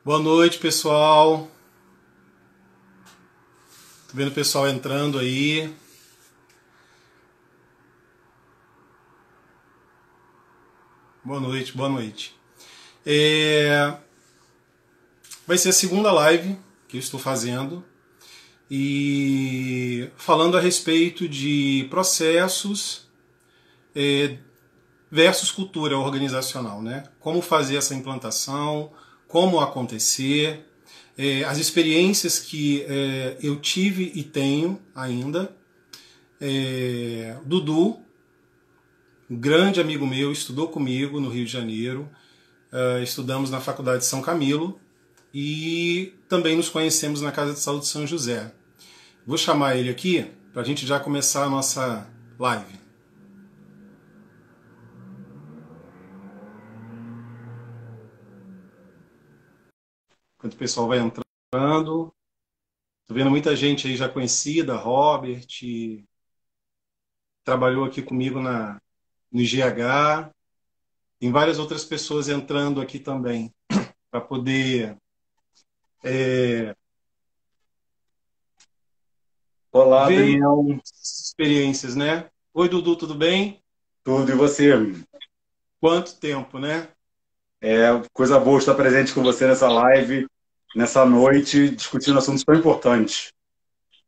Boa noite, pessoal. Tô vendo o pessoal entrando aí. Boa noite, boa noite. Vai ser a segunda live que eu estou fazendo e falando a respeito de processos versus cultura organizacional, né? Como fazer essa implantação, como acontecer, as experiências que eu tive e tenho ainda. Dudu, um grande amigo meu, estudou comigo no Rio de Janeiro. Estudamos na Faculdade de São Camilo e também nos conhecemos na Casa de Saúde de São José. Vou chamar ele aqui para a gente já começar a nossa live. Enquanto o pessoal vai entrando, estou vendo muita gente aí já conhecida, Robert, trabalhou aqui comigo no GH, tem várias outras pessoas entrando aqui também para poder Olá, ver Daniel. experiências, né? Oi, Dudu, tudo bem? Tudo e você? Quanto tempo, né? É coisa boa estar presente com você nessa live, nessa noite, discutindo assuntos tão importantes.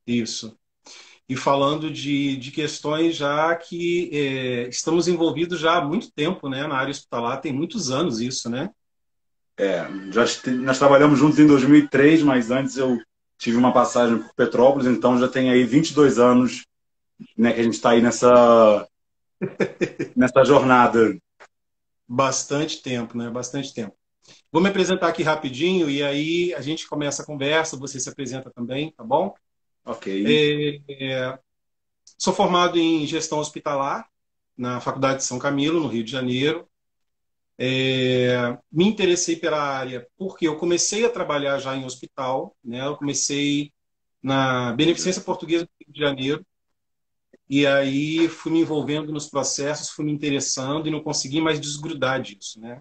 Isso. E falando de questões já que estamos envolvidos já há muito tempo, né? Na área hospitalar, tem muitos anos isso, né? Nós trabalhamos juntos em 2003, mas antes eu tive uma passagem por Petrópolis, então já tem aí 22 anos, né, que a gente está aí nessa jornada. Bastante tempo, né? Bastante tempo. Vou me apresentar aqui rapidinho e aí a gente começa a conversa, você se apresenta também, tá bom? Ok. Sou formado em gestão hospitalar na Faculdade de São Camilo, no Rio de Janeiro. Me interessei pela área porque eu comecei a trabalhar já em hospital, né? Eu comecei na Beneficência Portuguesa do Rio de Janeiro, e aí fui me envolvendo nos processos, fui me interessando e não consegui mais desgrudar disso, né?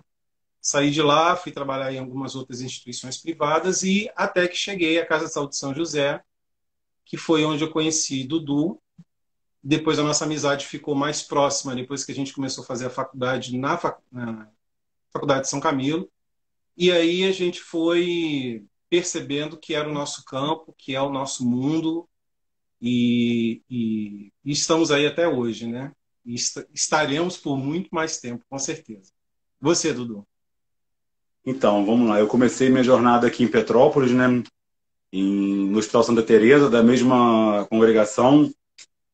Saí de lá, fui trabalhar em algumas outras instituições privadas e até que cheguei à Casa de Saúde de São José, que foi onde eu conheci Dudu. Depois a nossa amizade ficou mais próxima, depois que a gente começou a fazer a faculdade na Faculdade de São Camilo. E aí a gente foi percebendo que era o nosso campo, que é o nosso mundo, e estamos aí até hoje, né? E estaremos por muito mais tempo, com certeza. Você, Dudu? Então, vamos lá. Eu comecei minha jornada aqui em Petrópolis, né, no Hospital Santa Teresa, da mesma congregação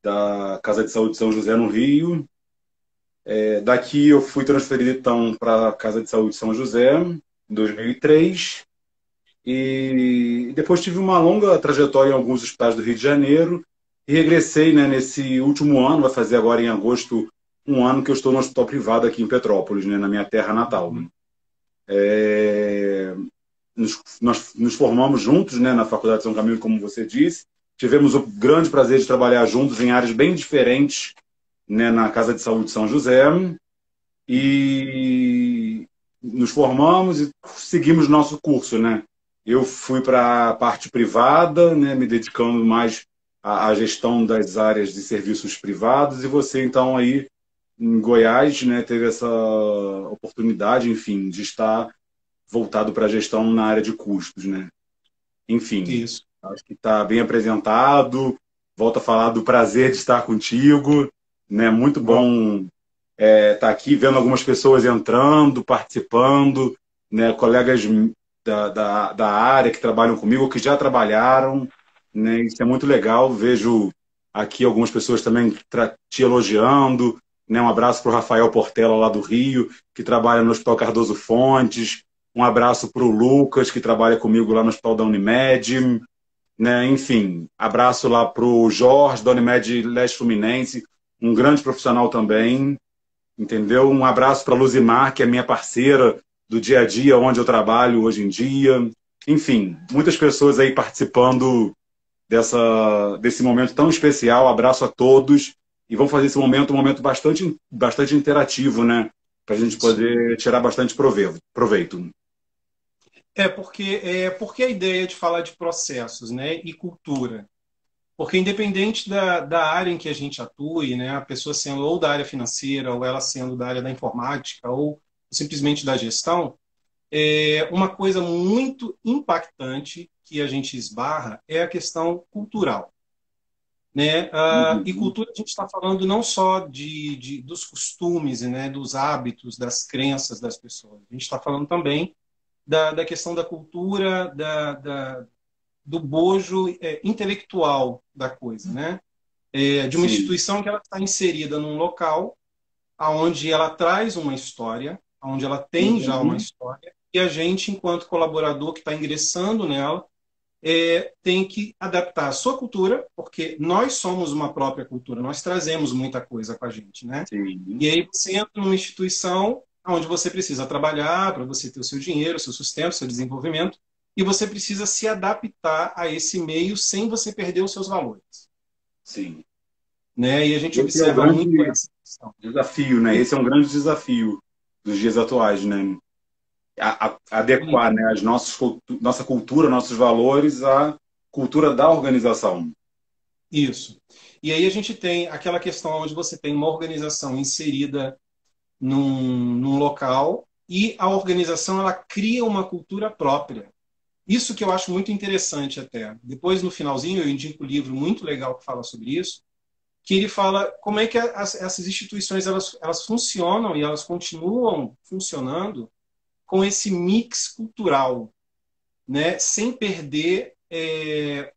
da Casa de Saúde de São José, no Rio. Daqui eu fui transferido então para a Casa de Saúde de São José em 2003 e depois tive uma longa trajetória em alguns hospitais do Rio de Janeiro e regressei, né, nesse último ano, vai fazer agora em agosto um ano que eu estou no hospital privado aqui em Petrópolis, né, na minha terra natal. Nós nos formamos juntos, né, na Faculdade de São Camilo, como você disse. Tivemos o grande prazer de trabalhar juntos em áreas bem diferentes, né, na Casa de Saúde de São José. E nos formamos e seguimos nosso curso, né? Eu fui para a parte privada, né, me dedicando mais à gestão das áreas de serviços privados, e você, então, aí em Goiás, né, teve essa oportunidade, enfim, de estar voltado para a gestão na área de custos, né? Enfim, Isso. acho que está bem apresentado. Volto a falar do prazer de estar contigo, né? Muito bom tá aqui vendo algumas pessoas entrando, participando, né, colegas da área que trabalham comigo, que já trabalharam, né, isso é muito legal. Vejo aqui algumas pessoas também te elogiando, né, um abraço para o Rafael Portela, lá do Rio, que trabalha no Hospital Cardoso Fontes, um abraço para o Lucas, que trabalha comigo lá no Hospital da Unimed, né, enfim, abraço lá para o Jorge, da Unimed Leste Fluminense, um grande profissional também, entendeu? Um abraço para a Luzimar, que é minha parceira do dia a dia, onde eu trabalho hoje em dia. Enfim, muitas pessoas aí participando desse momento tão especial. Abraço a todos e vamos fazer esse momento um momento bastante interativo, né? Para a gente Isso. poder tirar bastante proveito. porque a ideia de falar de processos, né, e cultura. Porque independente da área em que a gente atue, né, a pessoa sendo ou da área financeira, ou ela sendo da área da informática, ou simplesmente da gestão, uma coisa muito impactante que a gente esbarra é a questão cultural. Né? E Uhum. cultura, a gente está falando não só dos costumes, né, dos hábitos, das crenças das pessoas. A gente está falando também da questão da cultura, do bojo intelectual da coisa, né? De uma Sim. instituição que ela está inserida num local onde ela traz uma história, onde ela tem já uma Uhum. história, e a gente, enquanto colaborador que está ingressando nela, tem que adaptar a sua cultura, porque nós somos uma própria cultura, nós trazemos muita coisa com a gente, né? Sim. E aí você entra numa instituição onde você precisa trabalhar para você ter o seu dinheiro, o seu sustento, o seu desenvolvimento, e você precisa se adaptar a esse meio sem você perder os seus valores, Sim. né? E a gente Esse é o observa muito grande essa questão. desafio, né? Esse é um grande desafio dos dias atuais, né? Adequar, né, nossa cultura, nossos valores à cultura da organização. Isso. E aí a gente tem aquela questão onde você tem uma organização inserida num local e a organização ela cria uma cultura própria. Isso que eu acho muito interessante até. Depois, no finalzinho, eu indico um livro muito legal que fala sobre isso, que ele fala como é que essas instituições elas funcionam e elas continuam funcionando com esse mix cultural, né, sem perder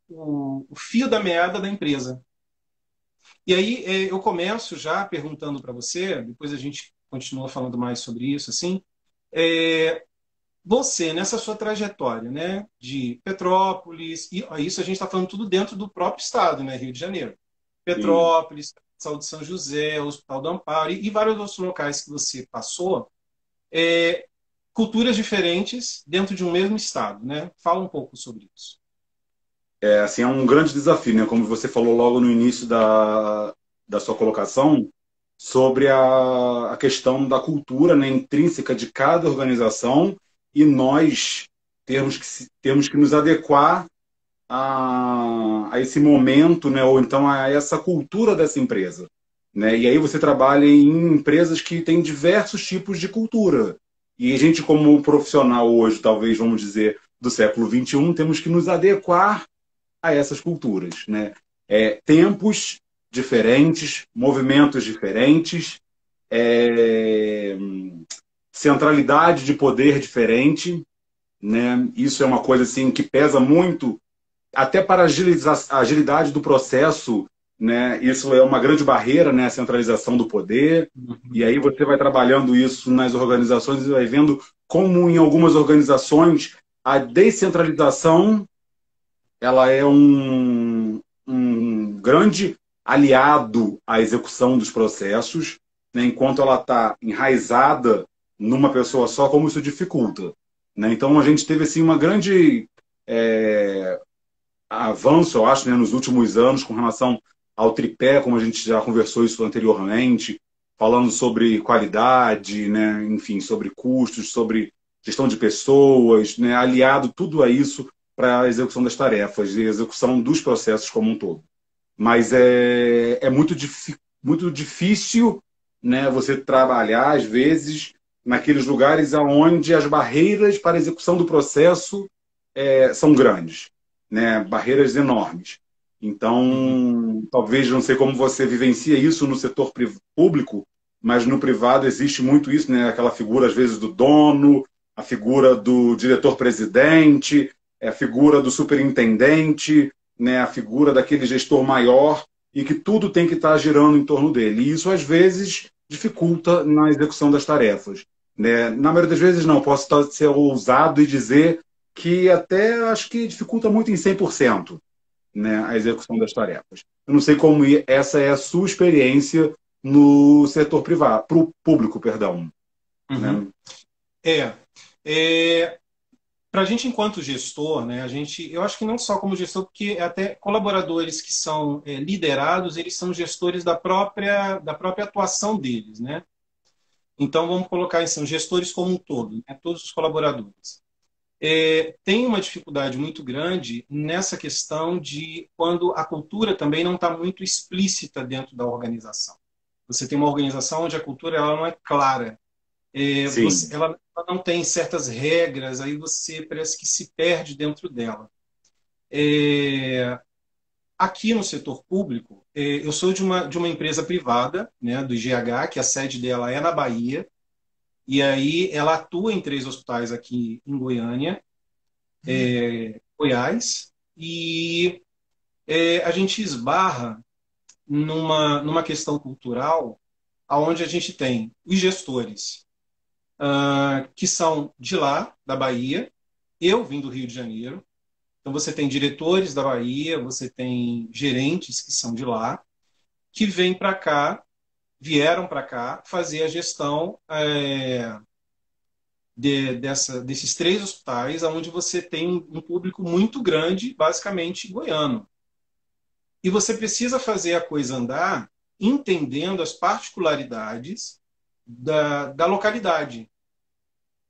o fio da meada da empresa. E aí eu começo já perguntando para você, depois a gente continua falando mais sobre isso, assim, é, você, nessa sua trajetória, né, de Petrópolis, e isso a gente está falando tudo dentro do próprio estado, né, Rio de Janeiro. Sim. Petrópolis, Saúde de São José, o Hospital do Amparo e vários outros locais que você passou, culturas diferentes dentro de um mesmo estado, né? Fala um pouco sobre isso. É, assim, é um grande desafio, né? Como você falou logo no início da sua colocação, sobre a questão da cultura, né, intrínseca de cada organização e nós temos que nos adequar a esse momento, né, ou então a essa cultura dessa empresa. Né? E aí você trabalha em empresas que têm diversos tipos de cultura. E a gente, como profissional hoje, talvez, vamos dizer, do século XXI, temos que nos adequar a essas culturas. Né? Tempos diferentes, movimentos diferentes, é, centralidade de poder diferente. Né? Isso é uma coisa assim que pesa muito até para a agilidade do processo, né? Isso é uma grande barreira, né? A centralização do poder. E Uhum. aí você vai trabalhando isso nas organizações e vai vendo como em algumas organizações a descentralização ela é um grande aliado à execução dos processos, né? Enquanto ela está enraizada numa pessoa só, como isso dificulta. Né? Então a gente teve assim uma grande avanço, eu acho, né, nos últimos anos com relação ao tripé, como a gente já conversou isso anteriormente, falando sobre qualidade, né, enfim, sobre custos, sobre gestão de pessoas, né, aliado tudo a isso para a execução das tarefas e a execução dos processos como um todo. Mas é muito difícil, né, você trabalhar, às vezes, naqueles lugares onde as barreiras para a execução do processo são grandes, né? Barreiras enormes. Uhum. Então, talvez não sei como você vivencia isso no setor público, mas no privado existe muito isso, né? Aquela figura às vezes do dono, a figura do diretor-presidente, a figura do superintendente, né? A figura daquele gestor maior e que tudo tem que estar girando em torno dele. E isso às vezes dificulta na execução das tarefas. Né? Na maioria das vezes não, posso ser ousado e dizer que até acho que dificulta muito em 100%, né, a execução das tarefas. Eu não sei como essa é a sua experiência no setor privado, pro público, perdão. Uhum. Né? É, é para a gente enquanto gestor, né, eu acho que não só como gestor, porque até colaboradores que são liderados, eles são gestores da própria atuação deles, né? Então vamos colocar assim, são gestores como um todo, né, todos os colaboradores. tem uma dificuldade muito grande nessa questão de quando a cultura também não está muito explícita dentro da organização. Você tem uma organização onde a cultura ela não é clara. Sim, Ela não tem certas regras, aí você parece que se perde dentro dela. É, aqui no setor público, eu sou de uma empresa privada, né, do IGH, que a sede dela é na Bahia, e aí ela atua em 3 hospitais aqui em Goiânia, Goiás, e a gente esbarra numa questão cultural onde a gente tem os gestores, que são de lá, da Bahia, eu vim do Rio de Janeiro, então você tem diretores da Bahia, você tem gerentes que são de lá, que vêm para cá, vieram para cá fazer a gestão desses 3 hospitais, onde você tem um público muito grande, basicamente goiano. E você precisa fazer a coisa andar entendendo as particularidades da localidade.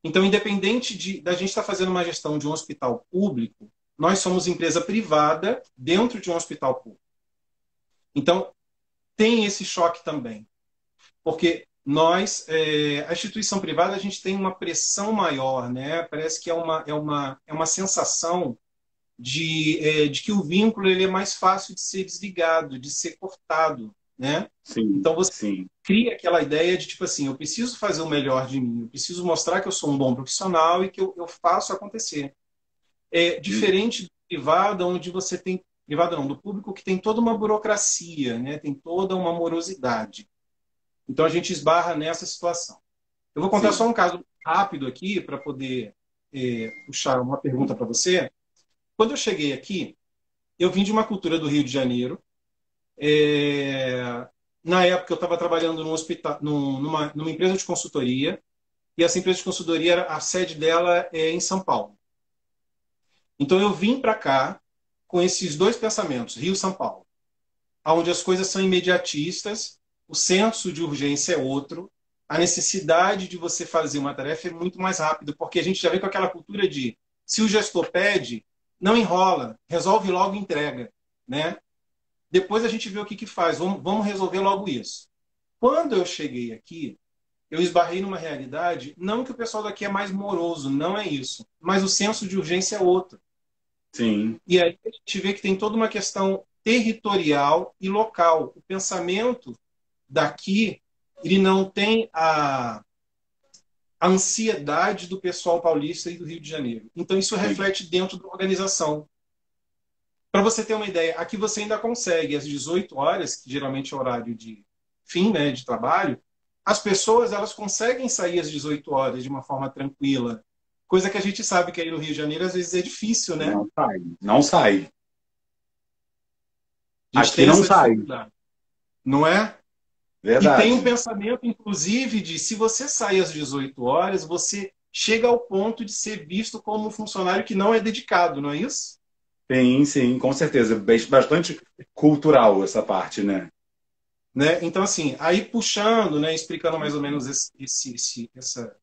Então, independente da gente estar fazendo uma gestão de um hospital público, nós somos empresa privada dentro de um hospital público. Então, tem esse choque também. Porque nós, a instituição privada, a gente tem uma pressão maior, né? Parece que é uma sensação de que o vínculo ele é mais fácil de ser desligado, de ser cortado, né? sim, Então você sim, cria aquela ideia de tipo assim, eu preciso fazer o melhor de mim, eu preciso mostrar que eu sou um bom profissional e que eu faço acontecer. É hum, diferente do privado, onde você tem privado não, do público que tem toda uma burocracia, né? Tem toda uma morosidade. Então a gente esbarra nessa situação. Eu vou contar só sim. um caso rápido aqui para poder puxar uma pergunta para você. Quando eu cheguei aqui, eu vim de uma cultura do Rio de Janeiro. É, na época, eu estava trabalhando num hospital, numa empresa de consultoria, e essa empresa de consultoria, a sede dela é em São Paulo. Então, eu vim para cá com esses dois pensamentos, Rio e São Paulo, onde as coisas são imediatistas, o senso de urgência é outro, a necessidade de você fazer uma tarefa é muito mais rápido, porque a gente já vem com aquela cultura de se o gestor pede, não enrola, resolve logo e entrega, né? Depois a gente vê o que faz, vamos resolver logo isso. Quando eu cheguei aqui, eu esbarrei numa realidade, não que o pessoal daqui é mais moroso, não é isso, mas o senso de urgência é outro. Sim, E aí a gente vê que tem toda uma questão territorial e local. O pensamento daqui, ele não tem a ansiedade do pessoal paulista e do Rio de Janeiro. Então isso sim. reflete dentro da organização. Para você ter uma ideia, aqui você ainda consegue, às 18 horas, que geralmente é o horário de fim, né, de trabalho, as pessoas elas conseguem sair às 18 horas de uma forma tranquila. Coisa que a gente sabe que aí no Rio de Janeiro às vezes é difícil, né? Não sai. Não sai. A gente Aqui tem não essa sai. dificuldade, não é? E tem um Verdade. pensamento, inclusive, de se você sair às 18 horas, você chega ao ponto de ser visto como um funcionário que não é dedicado, não é isso? Sim, sim, com certeza. Bastante cultural essa parte, né? Né? Então, assim, aí puxando, né, explicando mais ou menos essa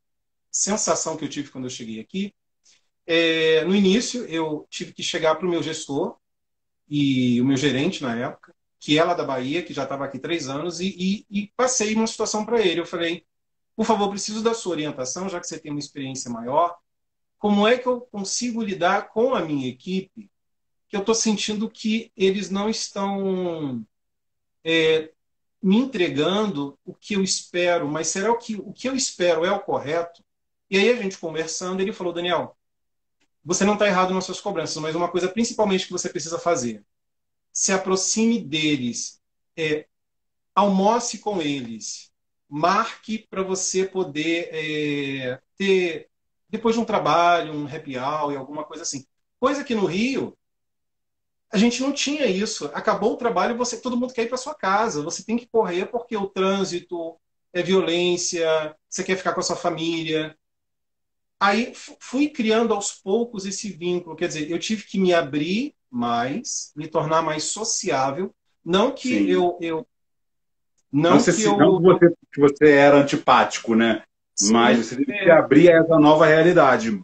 sensação que eu tive quando eu cheguei aqui, no início eu tive que chegar para o meu gestor e o meu gerente na época, que é lá da Bahia, que já estava aqui 3 anos, e passei uma situação para ele. Eu falei, por favor, preciso da sua orientação, já que você tem uma experiência maior, como é que eu consigo lidar com a minha equipe, que eu estou sentindo que eles não estão me entregando o que eu espero, mas será o que eu espero é o correto? E aí a gente conversando, ele falou, Daniel, você não está errado nas suas cobranças, mas uma coisa principalmente que você precisa fazer, se aproxime deles, almoce com eles, marque para você poder ter, depois de um trabalho, um happy hour, alguma coisa assim. Coisa que no Rio, a gente não tinha isso. Acabou o trabalho, todo mundo quer ir para sua casa. Você tem que correr porque o trânsito é violência, você quer ficar com a sua família. Aí fui criando aos poucos esse vínculo. Quer dizer, eu tive que me abrir mais, me tornar mais sociável. Não que Sim. Não, não que não eu que você era antipático, né? Mas sim, você teve que se abrir a essa nova realidade.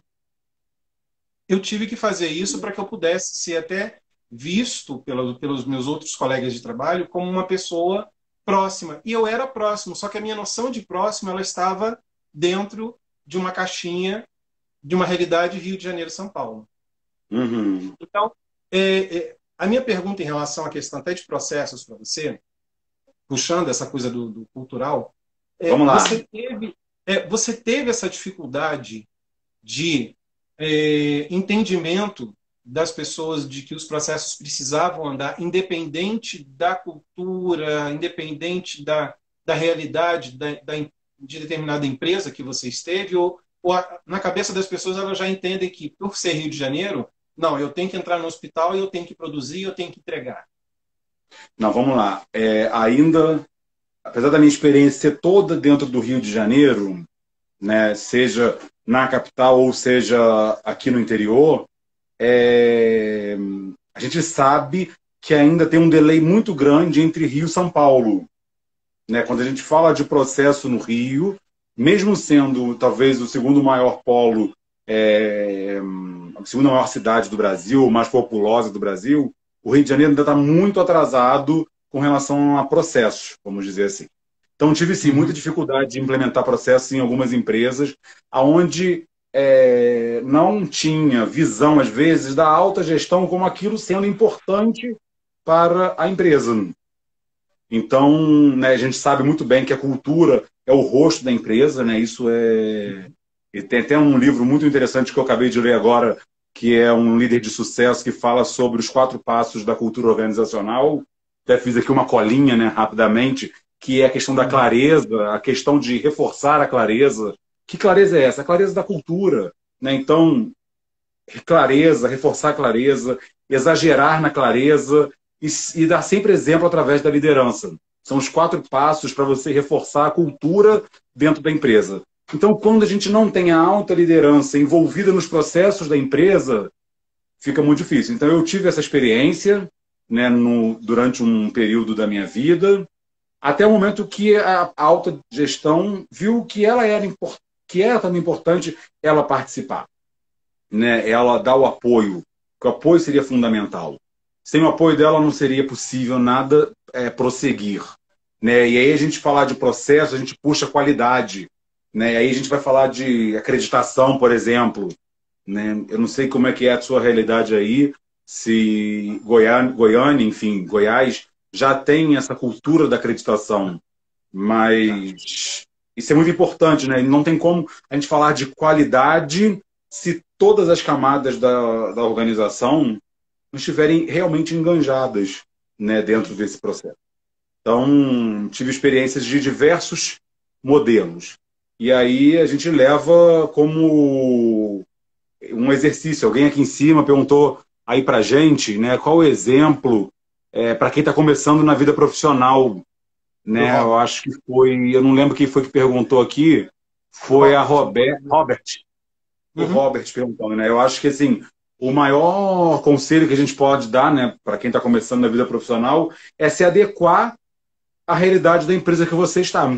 eu tive que fazer isso para que eu pudesse ser até visto pelos meus outros colegas de trabalho como uma pessoa próxima. E eu era próximo, só que a minha noção de próximo ela estava dentro de uma caixinha de uma realidade Rio de Janeiro, São Paulo. Uhum. Então, a minha pergunta em relação à questão até de processos para você, puxando essa coisa do cultural, Vamos lá. você teve essa dificuldade de entendimento das pessoas de que os processos precisavam andar independente da cultura, independente da realidade de determinada empresa que você esteve, na cabeça das pessoas elas já entendem que, por ser Rio de Janeiro, não, eu tenho que entrar no hospital e eu tenho que produzir, eu tenho que entregar. Não, vamos lá. Ainda, apesar da minha experiência ser toda dentro do Rio de Janeiro, né, seja na capital ou seja aqui no interior, é, a gente sabe que ainda tem um delay muito grande entre Rio e São Paulo. Né? Quando a gente fala de processo no Rio, mesmo sendo talvez o segundo maior polo, a segunda maior cidade do Brasil, mais populosa do Brasil, o Rio de Janeiro ainda está muito atrasado com relação a processos, vamos dizer assim. Então, tive sim muita Uhum. dificuldade de implementar processos em algumas empresas, onde não tinha visão, às vezes, da alta gestão como aquilo sendo importante para a empresa. Então, né, a gente sabe muito bem que a cultura é o rosto da empresa, né? Isso é. E tem até um livro muito interessante que eu acabei de ler agora, que é um líder de sucesso que fala sobre os 4 passos da cultura organizacional. Até fiz aqui uma colinha, né, rapidamente, que é a questão da Uhum. clareza, a questão de reforçar a clareza. Que clareza é essa? A clareza da cultura, né? Então, clareza, reforçar a clareza, exagerar na clareza e dar sempre exemplo através da liderança. São os 4 passos para você reforçar a cultura dentro da empresa. Então, quando a gente não tem a alta liderança envolvida nos processos da empresa, fica muito difícil. Então, eu tive essa experiência, né, durante um período da minha vida, até o momento que a alta gestão viu que era também importante ela participar, né, ela dá o apoio, que o apoio seria fundamental. Sem o apoio dela não seria possível nada prosseguir. Né? E aí a gente falar de processo, a gente puxa qualidade. Né? E aí a gente vai falar de acreditação, por exemplo. Né? Eu não sei como é que é a sua realidade aí, se Goiânia, enfim, Goiás, já tem essa cultura da acreditação. Mas isso é muito importante, né? Não tem como a gente falar de qualidade se todas as camadas da organização não estiverem realmente enganjadas, né, dentro desse processo. Então, tive experiências de diversos modelos. E aí a gente leva como um exercício. Alguém aqui em cima perguntou aí para gente, né, qual o exemplo para quem está começando na vida profissional, Pro né? Eu Robert. acho que foi, eu não lembro quem foi que perguntou aqui, Pro foi a Robert. Robert, o Uhum. Robert perguntando, né? Eu acho que assim, o maior conselho que a gente pode dar, né, para quem está começando na vida profissional, é se adequar à realidade da empresa que você está,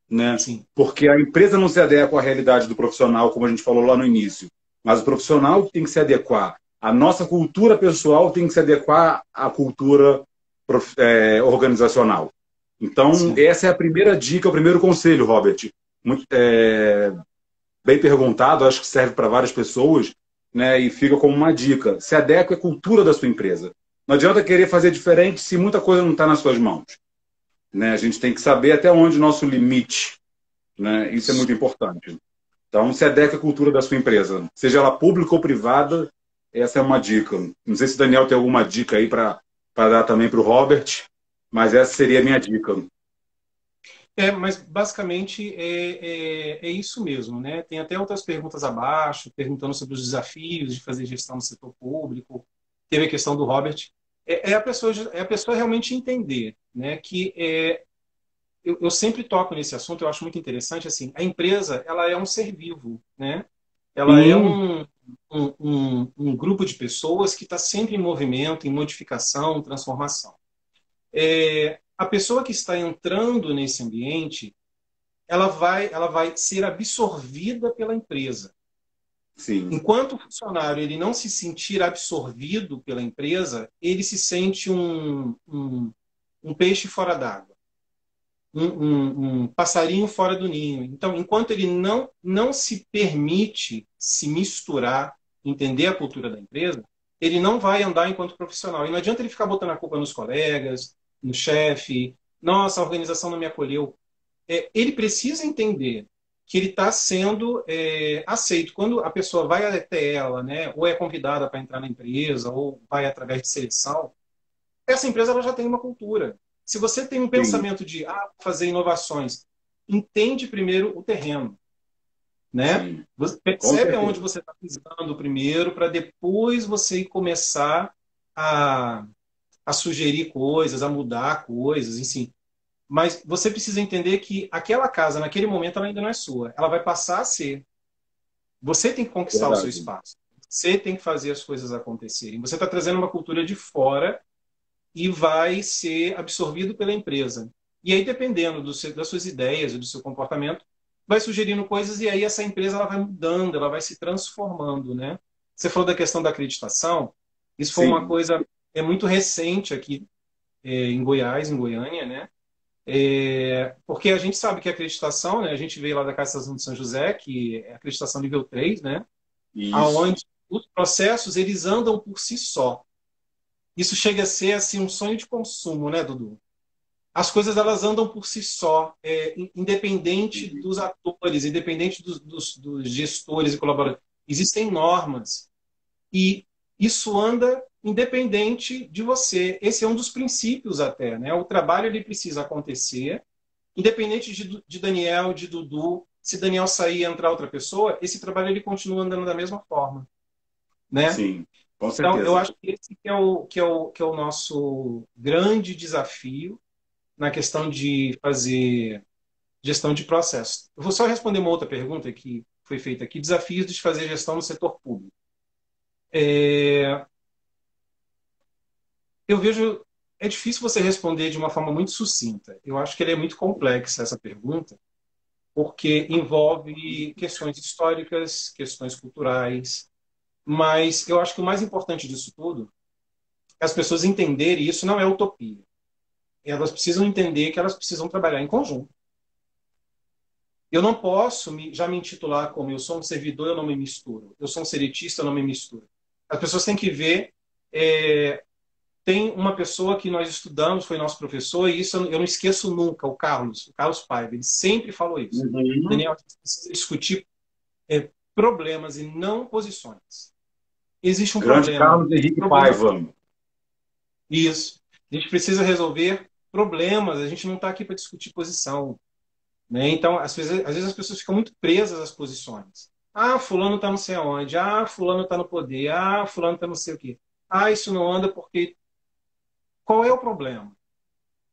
né? Sim. Porque a empresa não se adequa à realidade do profissional, como a gente falou lá no início, mas o profissional tem que se adequar. A nossa cultura pessoal tem que se adequar à cultura organizacional. Então, Sim. essa é a primeira dica, o primeiro conselho, Robert. Muito, bem perguntado, acho que serve para várias pessoas, né? E fica como uma dica. Se adeque à cultura da sua empresa. Não adianta querer fazer diferente se muita coisa não está nas suas mãos. Né? A gente tem que saber até onde o nosso limite. Né? Isso é muito importante. Então, se adeque à cultura da sua empresa. Seja ela pública ou privada, essa é uma dica. Não sei se o Daniel tem alguma dica aí para dar também para o Robert, mas essa seria a minha dica. Mas basicamente é isso mesmo, né? Tem até outras perguntas abaixo, perguntando sobre os desafios de fazer gestão no setor público. Teve a questão do Robert. É a pessoa realmente entender, né? Que eu sempre toco nesse assunto, eu acho muito interessante. Assim, a empresa ela é um ser vivo, né? Ela é Sim, um grupo de pessoas que está sempre em movimento, em modificação, transformação. A pessoa que está entrando nesse ambiente ela vai ser absorvida pela empresa. Sim, Enquanto o funcionário ele não se sentir absorvido pela empresa, ele se sente um peixe fora d'água, um passarinho fora do ninho. Então, enquanto ele não se permite se misturar, entender a cultura da empresa, ele não vai andar enquanto profissional. E não adianta ele ficar botando a culpa nos colegas, no chefe. Nossa, a organização não me acolheu. Ele precisa entender que ele está sendo aceito. Quando a pessoa vai até ela, né, ou é convidada para entrar na empresa, ou vai através de seleção, essa empresa ela já tem uma cultura. Se você tem um sim, pensamento de fazer inovações, entende primeiro o terreno, né? sim, Você com percebe aonde certeza. você está pisando primeiro, para depois você começar a, a sugerir coisas, a mudar coisas, enfim. Mas você precisa entender que aquela casa, naquele momento, ela ainda não é sua. Ela vai passar a ser. Você tem que conquistar o seu Verdade. espaço. Você tem que fazer as coisas acontecerem. Você está trazendo uma cultura de fora e vai ser absorvido pela empresa. E aí, dependendo das suas ideias e do seu comportamento, vai sugerindo coisas e aí essa empresa ela vai mudando, ela vai se transformando, né? Você falou da questão da acreditação. Isso foi uma Sim, coisa muito recente aqui em Goiás, em Goiânia, né? Porque a gente sabe que a acreditação, né, a gente veio lá da Caixa de São José, que é a acreditação nível 3, né, isso. aonde os processos eles andam por si só. Isso chega a ser assim um sonho de consumo, né, Dudu? As coisas elas andam por si só, independente dos atores, independente dos gestores e colaboradores. Existem normas e isso anda independente de você. Esse é um dos princípios até, né? O trabalho ele precisa acontecer independente de Daniel, de Dudu, se Daniel sair e entrar outra pessoa, esse trabalho ele continua andando da mesma forma, né? Sim, com Então, eu certeza. acho que esse que é o nosso grande desafio na questão de fazer gestão de processos. Eu vou só responder uma outra pergunta que foi feita aqui: desafios de fazer gestão no setor público. É, eu vejo é difícil você responder de uma forma muito sucinta. Eu acho que ele é muito complexa essa pergunta, porque envolve questões históricas, questões culturais, mas eu acho que o mais importante disso tudo é as pessoas entenderem, e isso não é utopia. Elas precisam entender que elas precisam trabalhar em conjunto. Eu não posso já me intitular como eu sou um servidor, eu não me misturo. Eu sou um seletista, eu não me misturo. As pessoas têm que ver. Tem uma pessoa que nós estudamos, foi nosso professor, e isso eu não esqueço nunca, o Carlos Paiva. Ele sempre falou isso. Uhum. Daniel, a gente precisa discutir problemas e não posições. Existe um Grande problema. Carlos Esse Henrique problema, Paiva. isso. A gente precisa resolver problemas. A gente não está aqui para discutir posição, né? Então, às vezes as pessoas ficam muito presas às posições. Ah, fulano está não sei aonde. Ah, fulano está no poder. Ah, fulano está não sei o quê. Ah, isso não anda porque... Qual é o problema? O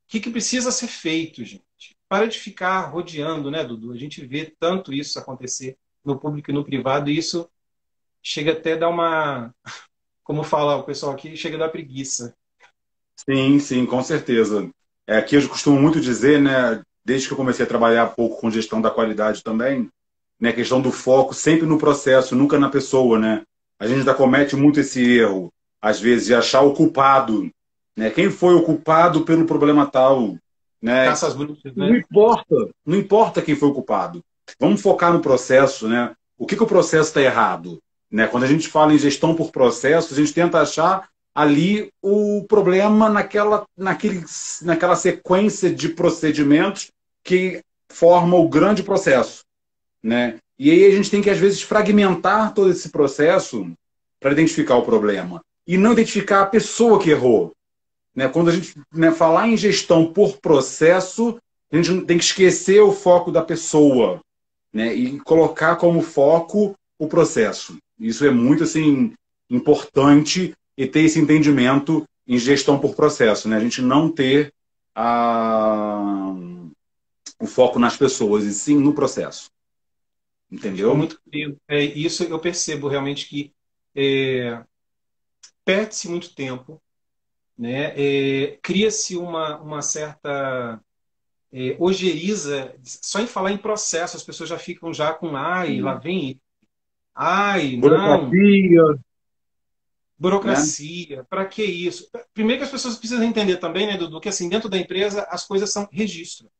que precisa ser feito, gente? Para de ficar rodeando, né, Dudu? A gente vê tanto isso acontecer no público e no privado, e isso chega até a dar uma, como fala o pessoal aqui, chega a dar preguiça. Sim, sim, com certeza. É, aqui eu costumo muito dizer, né, desde que eu comecei a trabalhar um pouco com gestão da qualidade também, né, a questão do foco sempre no processo, nunca na pessoa, né? A gente ainda comete muito esse erro, às vezes, de achar o culpado, né? Quem foi o culpado pelo problema tal, né? Caça às bruxas, Não né? importa, não importa quem foi o culpado. Vamos focar no processo, né? O que o processo está errado, né? Quando a gente fala em gestão por processo, a gente tenta achar ali o problema naquela sequência de procedimentos que forma o grande processo, né? E aí a gente tem que, às vezes, fragmentar todo esse processo para identificar o problema e não identificar a pessoa que errou, né? Quando a gente, né, falar em gestão por processo, a gente não tem que esquecer o foco da pessoa, né? E colocar como foco o processo. Isso é muito assim importante e ter esse entendimento em gestão por processo, né? A gente não ter o foco nas pessoas e sim no processo, Ficou entendeu? muito frio. Isso eu percebo realmente que perde-se muito tempo, né? Cria-se uma certa ojeriza. Só em falar em processo, as pessoas já ficam já com, ai, lá Sim, vem Ai, não, Burocracia, né? burocracia, para que isso? Primeiro que as pessoas precisam entender também, né, Dudu, que assim, dentro da empresa as coisas são registro.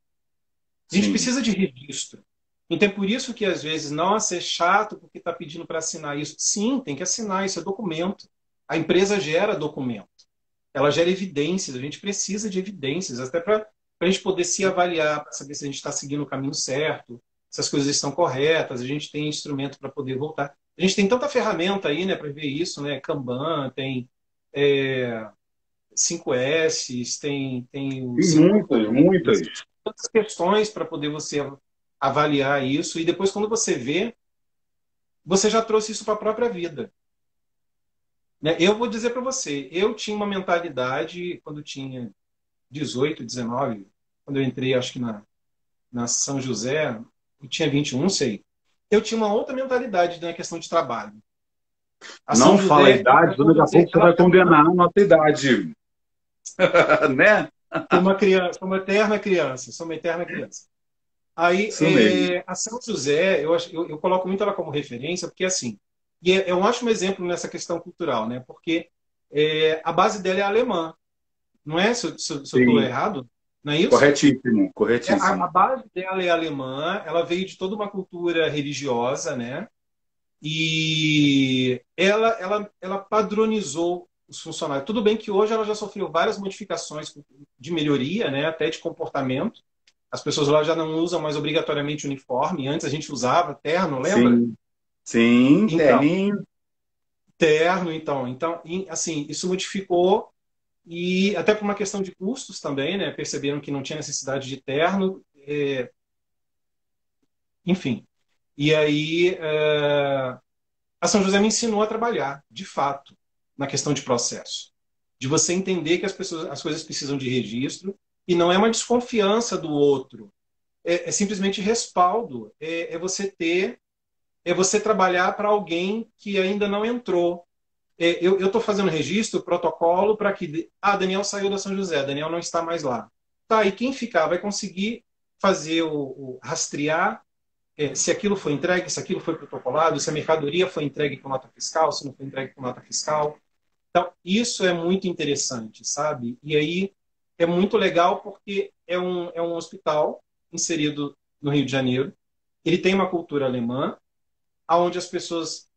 A gente Sim, precisa de registro. Então é por isso que às vezes, nossa, é chato porque está pedindo para assinar isso. Sim, tem que assinar, isso é documento. A empresa gera documento. Ela gera evidências, a gente precisa de evidências, até para a gente poder se avaliar, para saber se a gente está seguindo o caminho certo, se as coisas estão corretas, a gente tem instrumento para poder voltar. A gente tem tanta ferramenta aí, né, para ver isso, né? Kanban, tem é, 5S, tem o tem 5 muitas, muitas. tantas questões para poder você avaliar isso, e depois, quando você vê, você já trouxe isso para a própria vida. Né? Eu vou dizer para você, eu tinha uma mentalidade, quando tinha 18, 19, quando eu entrei, acho que na São José, eu tinha 21, não sei. Eu tinha uma outra mentalidade na questão de trabalho. A São Não fala a José, idade, senão daqui a pouco você vai ela condenar a nossa idade. Né? sou uma eterna criança, sou uma eterna criança. Aí, Isso mesmo. a São José, eu coloco muito ela como referência, porque assim, e é um ótimo exemplo nessa questão cultural, né? Porque a base dela é alemã, não é? Se eu estou Sim, errado, não é isso? corretíssimo, A corretíssimo. base dela é alemã, ela veio de toda uma cultura religiosa, né? E ela padronizou os funcionários. Tudo bem que hoje ela já sofreu várias modificações de melhoria, né? Até de comportamento. As pessoas lá já não usam mais obrigatoriamente uniforme. Antes a gente usava terno, lembra? Sim, sim, Então, terninho. terno, assim, isso modificou e até por uma questão de custos também, né? Perceberam que não tinha necessidade de terno, enfim. E aí a São José me ensinou a trabalhar, de fato, na questão de processo, de você entender que as coisas precisam de registro e não é uma desconfiança do outro, é simplesmente respaldo, é você trabalhar para alguém que ainda não entrou. Eu estou fazendo registro, protocolo, para que. Ah, Daniel saiu da São José, Daniel não está mais lá. Tá, e quem ficar vai conseguir fazer o rastrear se aquilo foi entregue, se aquilo foi protocolado, se a mercadoria foi entregue com nota fiscal, se não foi entregue com nota fiscal. Então, isso é muito interessante, sabe? E aí é muito legal porque é um hospital inserido no Rio de Janeiro. Ele tem uma cultura alemã, onde as pessoas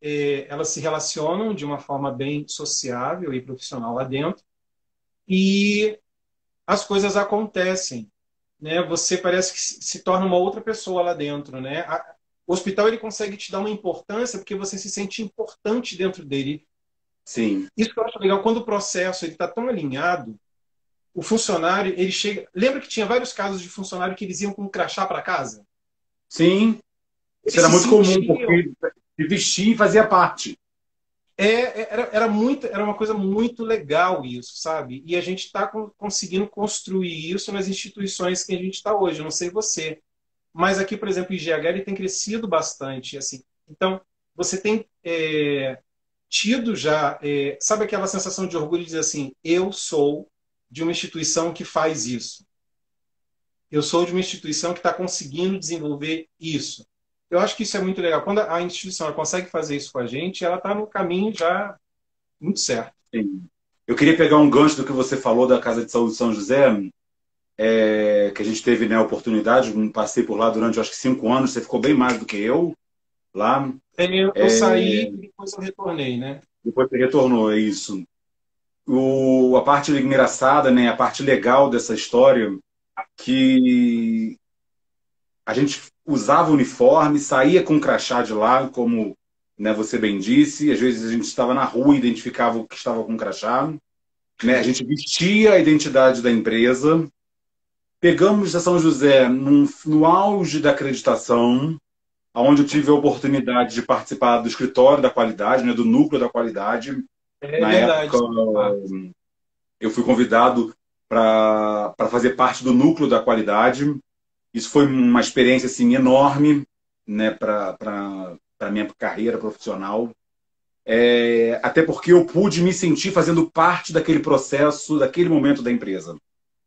elas se relacionam de uma forma bem sociável e profissional lá dentro, e as coisas acontecem, né? Você parece que se torna uma outra pessoa lá dentro, né? O hospital ele consegue te dar uma importância porque você se sente importante dentro dele. Sim, Isso que eu acho legal, quando o processo ele está tão alinhado, o funcionário ele chega. Lembra que tinha vários casos de funcionário que eles iam com um crachá para casa? sim. Isso Eles era se muito comum, sentiam porque se vestir fazia parte. era uma coisa muito legal isso, sabe? E a gente está conseguindo construir isso nas instituições que a gente está hoje. Eu não sei você, mas aqui, por exemplo, o IGH ele tem crescido bastante, assim. Então, você tem tido já, sabe aquela sensação de orgulho de dizer assim, eu sou de uma instituição que faz isso. Eu sou de uma instituição que está conseguindo desenvolver isso. Eu acho que isso é muito legal. Quando a instituição ela consegue fazer isso com a gente, ela está no caminho já muito certo. Sim. Eu queria pegar um gancho do que você falou da Casa de Saúde São José, que a gente teve, né, a oportunidade, passei por lá durante acho que 5 anos, você ficou bem mais do que eu lá, Eu saí e depois eu retornei, né? depois você retornou, é isso. A parte engraçada, né, a parte legal dessa história, que a gente usava uniforme, saía com crachá de lá, como, né, você bem disse, às vezes a gente estava na rua e identificava o que estava com crachá, né, a gente vestia a identidade da empresa. Pegamos a São José no auge da acreditação, onde eu tive a oportunidade de participar do escritório da qualidade, né, do núcleo da qualidade. É Na época, verdade. Ah, eu fui convidado para fazer parte do núcleo da qualidade. Isso foi uma experiência assim, enorme, né, para a minha carreira profissional. Até porque eu pude me sentir fazendo parte daquele processo, daquele momento da empresa.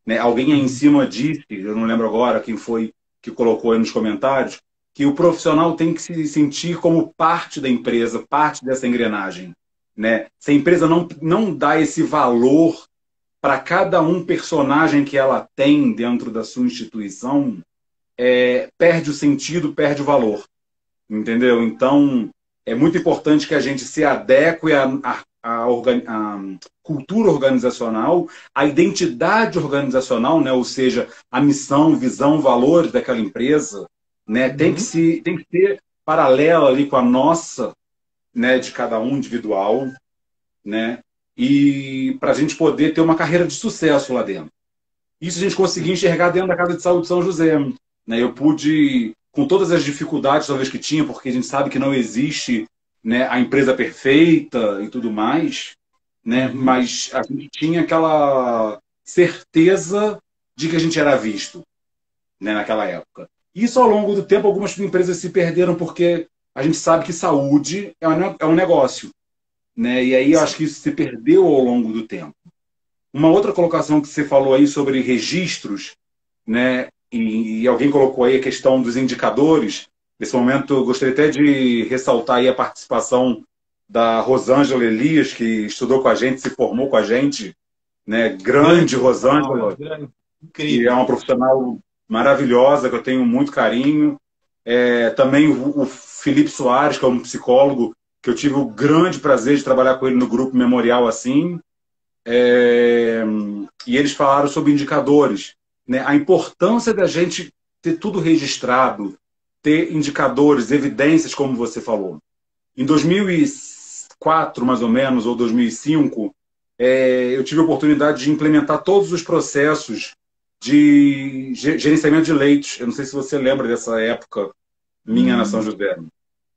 Né? Alguém aí em uhum. cima disse, eu não lembro agora quem foi que colocou aí nos comentários, que o profissional tem que se sentir como parte da empresa, parte dessa engrenagem, né? Se a empresa não dá esse valor para cada um personagem que ela tem dentro da sua instituição, perde o sentido, perde o valor, entendeu? Então, é muito importante que a gente se adeque à cultura organizacional, à identidade organizacional, né? Ou seja, a missão, visão, valores daquela empresa, né? Tem que ser paralela ali com a nossa, né? De cada um individual, né? E para a gente poder ter uma carreira de sucesso lá dentro. Isso a gente conseguia enxergar dentro da Casa de Saúde São José, né? Eu pude, com todas as dificuldades talvez que tinha, porque a gente sabe que não existe, né, a empresa perfeita e tudo mais, né? Mas a gente tinha aquela certeza de que a gente era visto, né, naquela época. Isso ao longo do tempo, algumas empresas se perderam porque a gente sabe que saúde é um negócio, né? E aí eu acho que isso se perdeu ao longo do tempo. Uma outra colocação que você falou aí sobre registros, né? E alguém colocou aí a questão dos indicadores. Nesse momento, eu gostaria até de ressaltar aí a participação da Rosângela Elias, que estudou com a gente, se formou com a gente, né? Grande Rosângela, que é uma profissional maravilhosa, que eu tenho muito carinho. Também o Felipe Soares, que é um psicólogo, que eu tive o grande prazer de trabalhar com ele no grupo Memorial assim. E eles falaram sobre indicadores, né? A importância da gente ter tudo registrado, ter indicadores, evidências, como você falou. Em 2004, mais ou menos, ou 2005, eu tive a oportunidade de implementar todos os processos de gerenciamento de leitos. Eu não sei se você lembra dessa época minha na São José.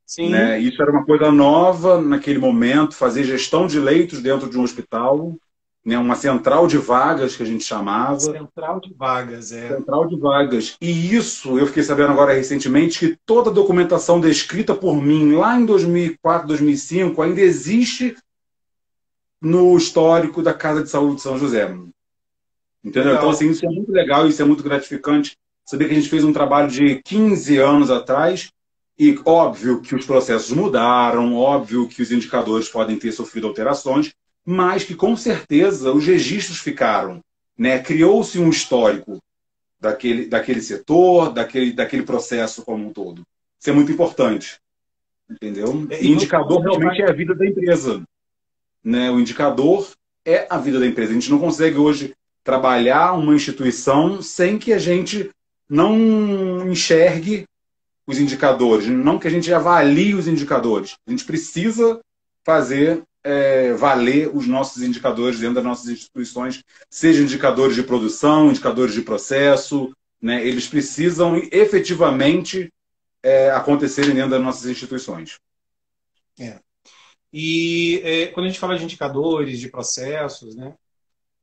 Sim. Né? Isso era uma coisa nova naquele momento, fazer gestão de leitos dentro de um hospital, né? Uma central de vagas que a gente chamava. Central de vagas, Central de vagas. E isso, eu fiquei sabendo agora recentemente, que toda a documentação descrita por mim lá em 2004, 2005, ainda existe no histórico da Casa de Saúde de São José. Entendeu? Legal. Então, assim, isso é muito legal, isso é muito gratificante. Saber que a gente fez um trabalho de 15 anos atrás. E óbvio que os processos mudaram, óbvio que os indicadores podem ter sofrido alterações, mas que com certeza os registros ficaram, né? Criou-se um histórico daquele setor, daquele processo como um todo. Isso é muito importante, entendeu? E indicador realmente é a vida da empresa, né? O indicador é a vida da empresa. A gente não consegue hoje trabalhar uma instituição sem que a gente não enxergue os indicadores, não que a gente avalie os indicadores. A gente precisa fazer valer os nossos indicadores dentro das nossas instituições, sejam indicadores de produção, indicadores de processo, né? Eles precisam efetivamente acontecerem dentro das nossas instituições. E quando a gente fala de indicadores, de processos, né?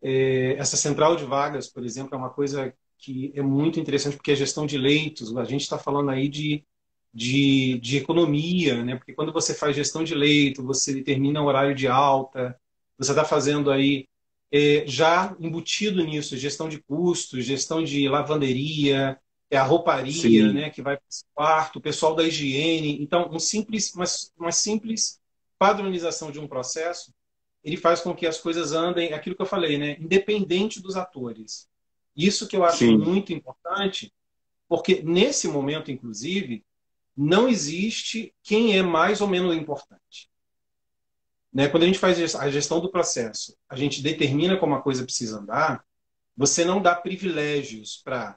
Essa central de vagas, por exemplo, é uma coisa que é muito interessante, porque a gestão de leitos, a gente está falando aí de economia, né? Porque quando você faz gestão de leito, você determina o horário de alta, você está fazendo aí, já embutido nisso, gestão de custos, gestão de lavanderia, a rouparia, né? Que vai para o quarto, o pessoal da higiene. Então, uma simples padronização de um processo, ele faz com que as coisas andem, aquilo que eu falei, né? Independente dos atores. Isso que eu acho muito importante, porque nesse momento, inclusive, não existe quem é mais ou menos importante. Né? Quando a gente faz a gestão do processo, a gente determina como a coisa precisa andar, você não dá privilégios para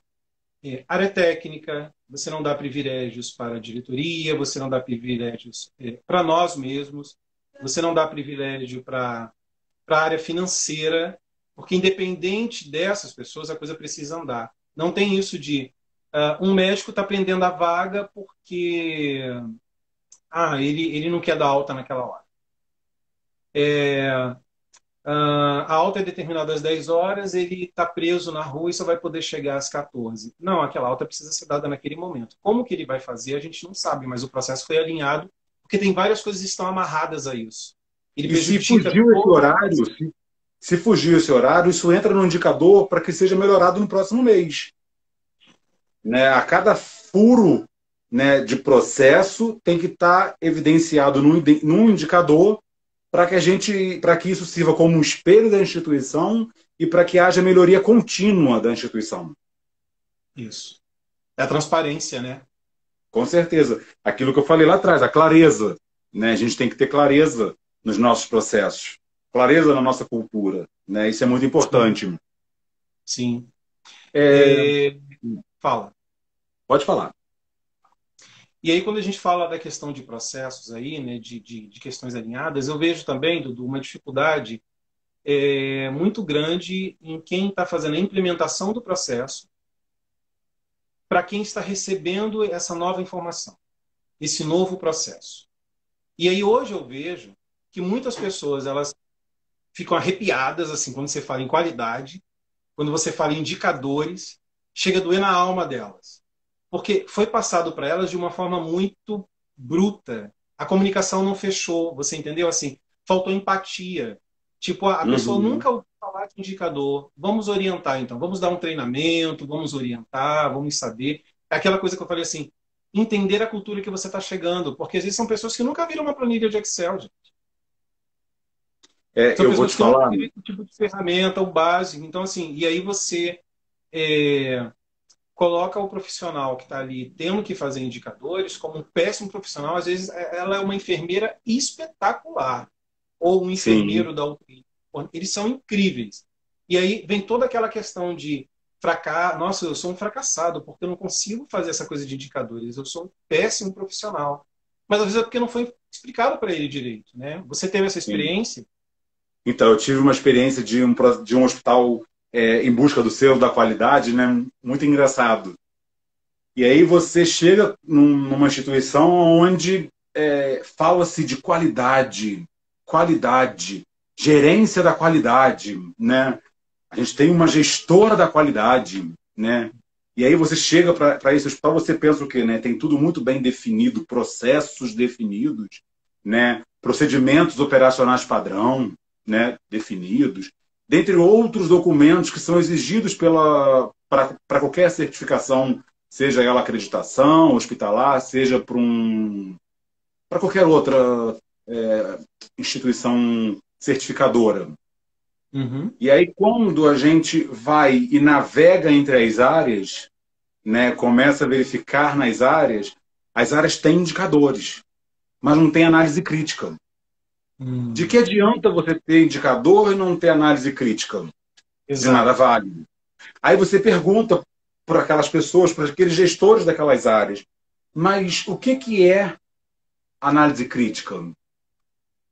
área técnica, você não dá privilégios para a diretoria, você não dá privilégios para nós mesmos, você não dá privilégio para a área financeira, porque independente dessas pessoas, a coisa precisa andar. Não tem isso de um médico está prendendo a vaga porque ele não quer dar alta naquela hora. A alta é determinada às 10 horas, ele está preso na rua e só vai poder chegar às 14. Não, aquela alta precisa ser dada naquele momento. Como que ele vai fazer, a gente não sabe, mas o processo foi alinhado, porque tem várias coisas que estão amarradas a isso. E se fugiu esse horário, se fugiu esse horário, isso entra no indicador para que seja melhorado no próximo mês. Né? A cada furo né, de processo tem que estar evidenciado num indicador para que isso sirva como um espelho da instituição e para que haja melhoria contínua da instituição. Isso. É a transparência, né? Com certeza. Aquilo que eu falei lá atrás, a clareza. Né? A gente tem que ter clareza nos nossos processos, clareza na nossa cultura. Né? Isso é muito importante. Sim. Sim. É... Fala. Pode falar. E aí, quando a gente fala da questão de processos aí, né, de questões alinhadas, eu vejo também, Dudu, uma dificuldade muito grande em quem está fazendo a implementação do processo para quem está recebendo essa nova informação, esse novo processo. E aí hoje eu vejo que muitas pessoas elas ficam arrepiadas assim quando você fala em qualidade, quando você fala em indicadores, chega a doer na alma delas. Porque foi passado para elas de uma forma muito bruta. A comunicação não fechou, você entendeu? Assim, faltou empatia. Tipo, a pessoa nunca ouviu falar de indicador. Vamos orientar, então. Vamos dar um treinamento, vamos orientar, vamos saber. É aquela coisa que eu falei assim, entender a cultura que você está chegando. Porque às vezes são pessoas que nunca viram uma planilha de Excel, gente. São Eu vou te pessoas que nunca falar. viram esse tipo de ferramenta, o básico. Então, assim, e aí você é, coloca o profissional que está ali tendo que fazer indicadores como um péssimo profissional. Às vezes ela é uma enfermeira espetacular ou um Sim. enfermeiro da UTI. Eles são incríveis. E aí vem toda aquela questão de fracasso. Nossa, eu sou um fracassado porque eu não consigo fazer essa coisa de indicadores. Eu sou um péssimo profissional. Mas às vezes é porque não foi explicado para ele direito, né? Você teve essa Sim. experiência? Então, eu tive uma experiência de um hospital em busca do selo da qualidade, né? Muito engraçado. E aí você chega numa instituição onde fala-se de qualidade, qualidade, gerência da qualidade, né? A gente tem uma gestora da qualidade, né? E aí você chega para esse hospital, você pensa o quê, né? Tem tudo muito bem definido, processos definidos, né? Procedimentos operacionais padrão, né? Definidos, dentre outros documentos que são exigidos para qualquer certificação, seja ela acreditação hospitalar, seja para qualquer outra instituição certificadora. Uhum. E aí, quando a gente vai e navega entre as áreas, né, começa a verificar nas áreas, as áreas têm indicadores, mas não tem análise crítica. De que adianta você ter indicador e não ter análise crítica? De nada Exato. vale. Aí você pergunta para aquelas pessoas, para aqueles gestores daquelas áreas, mas o que é análise crítica?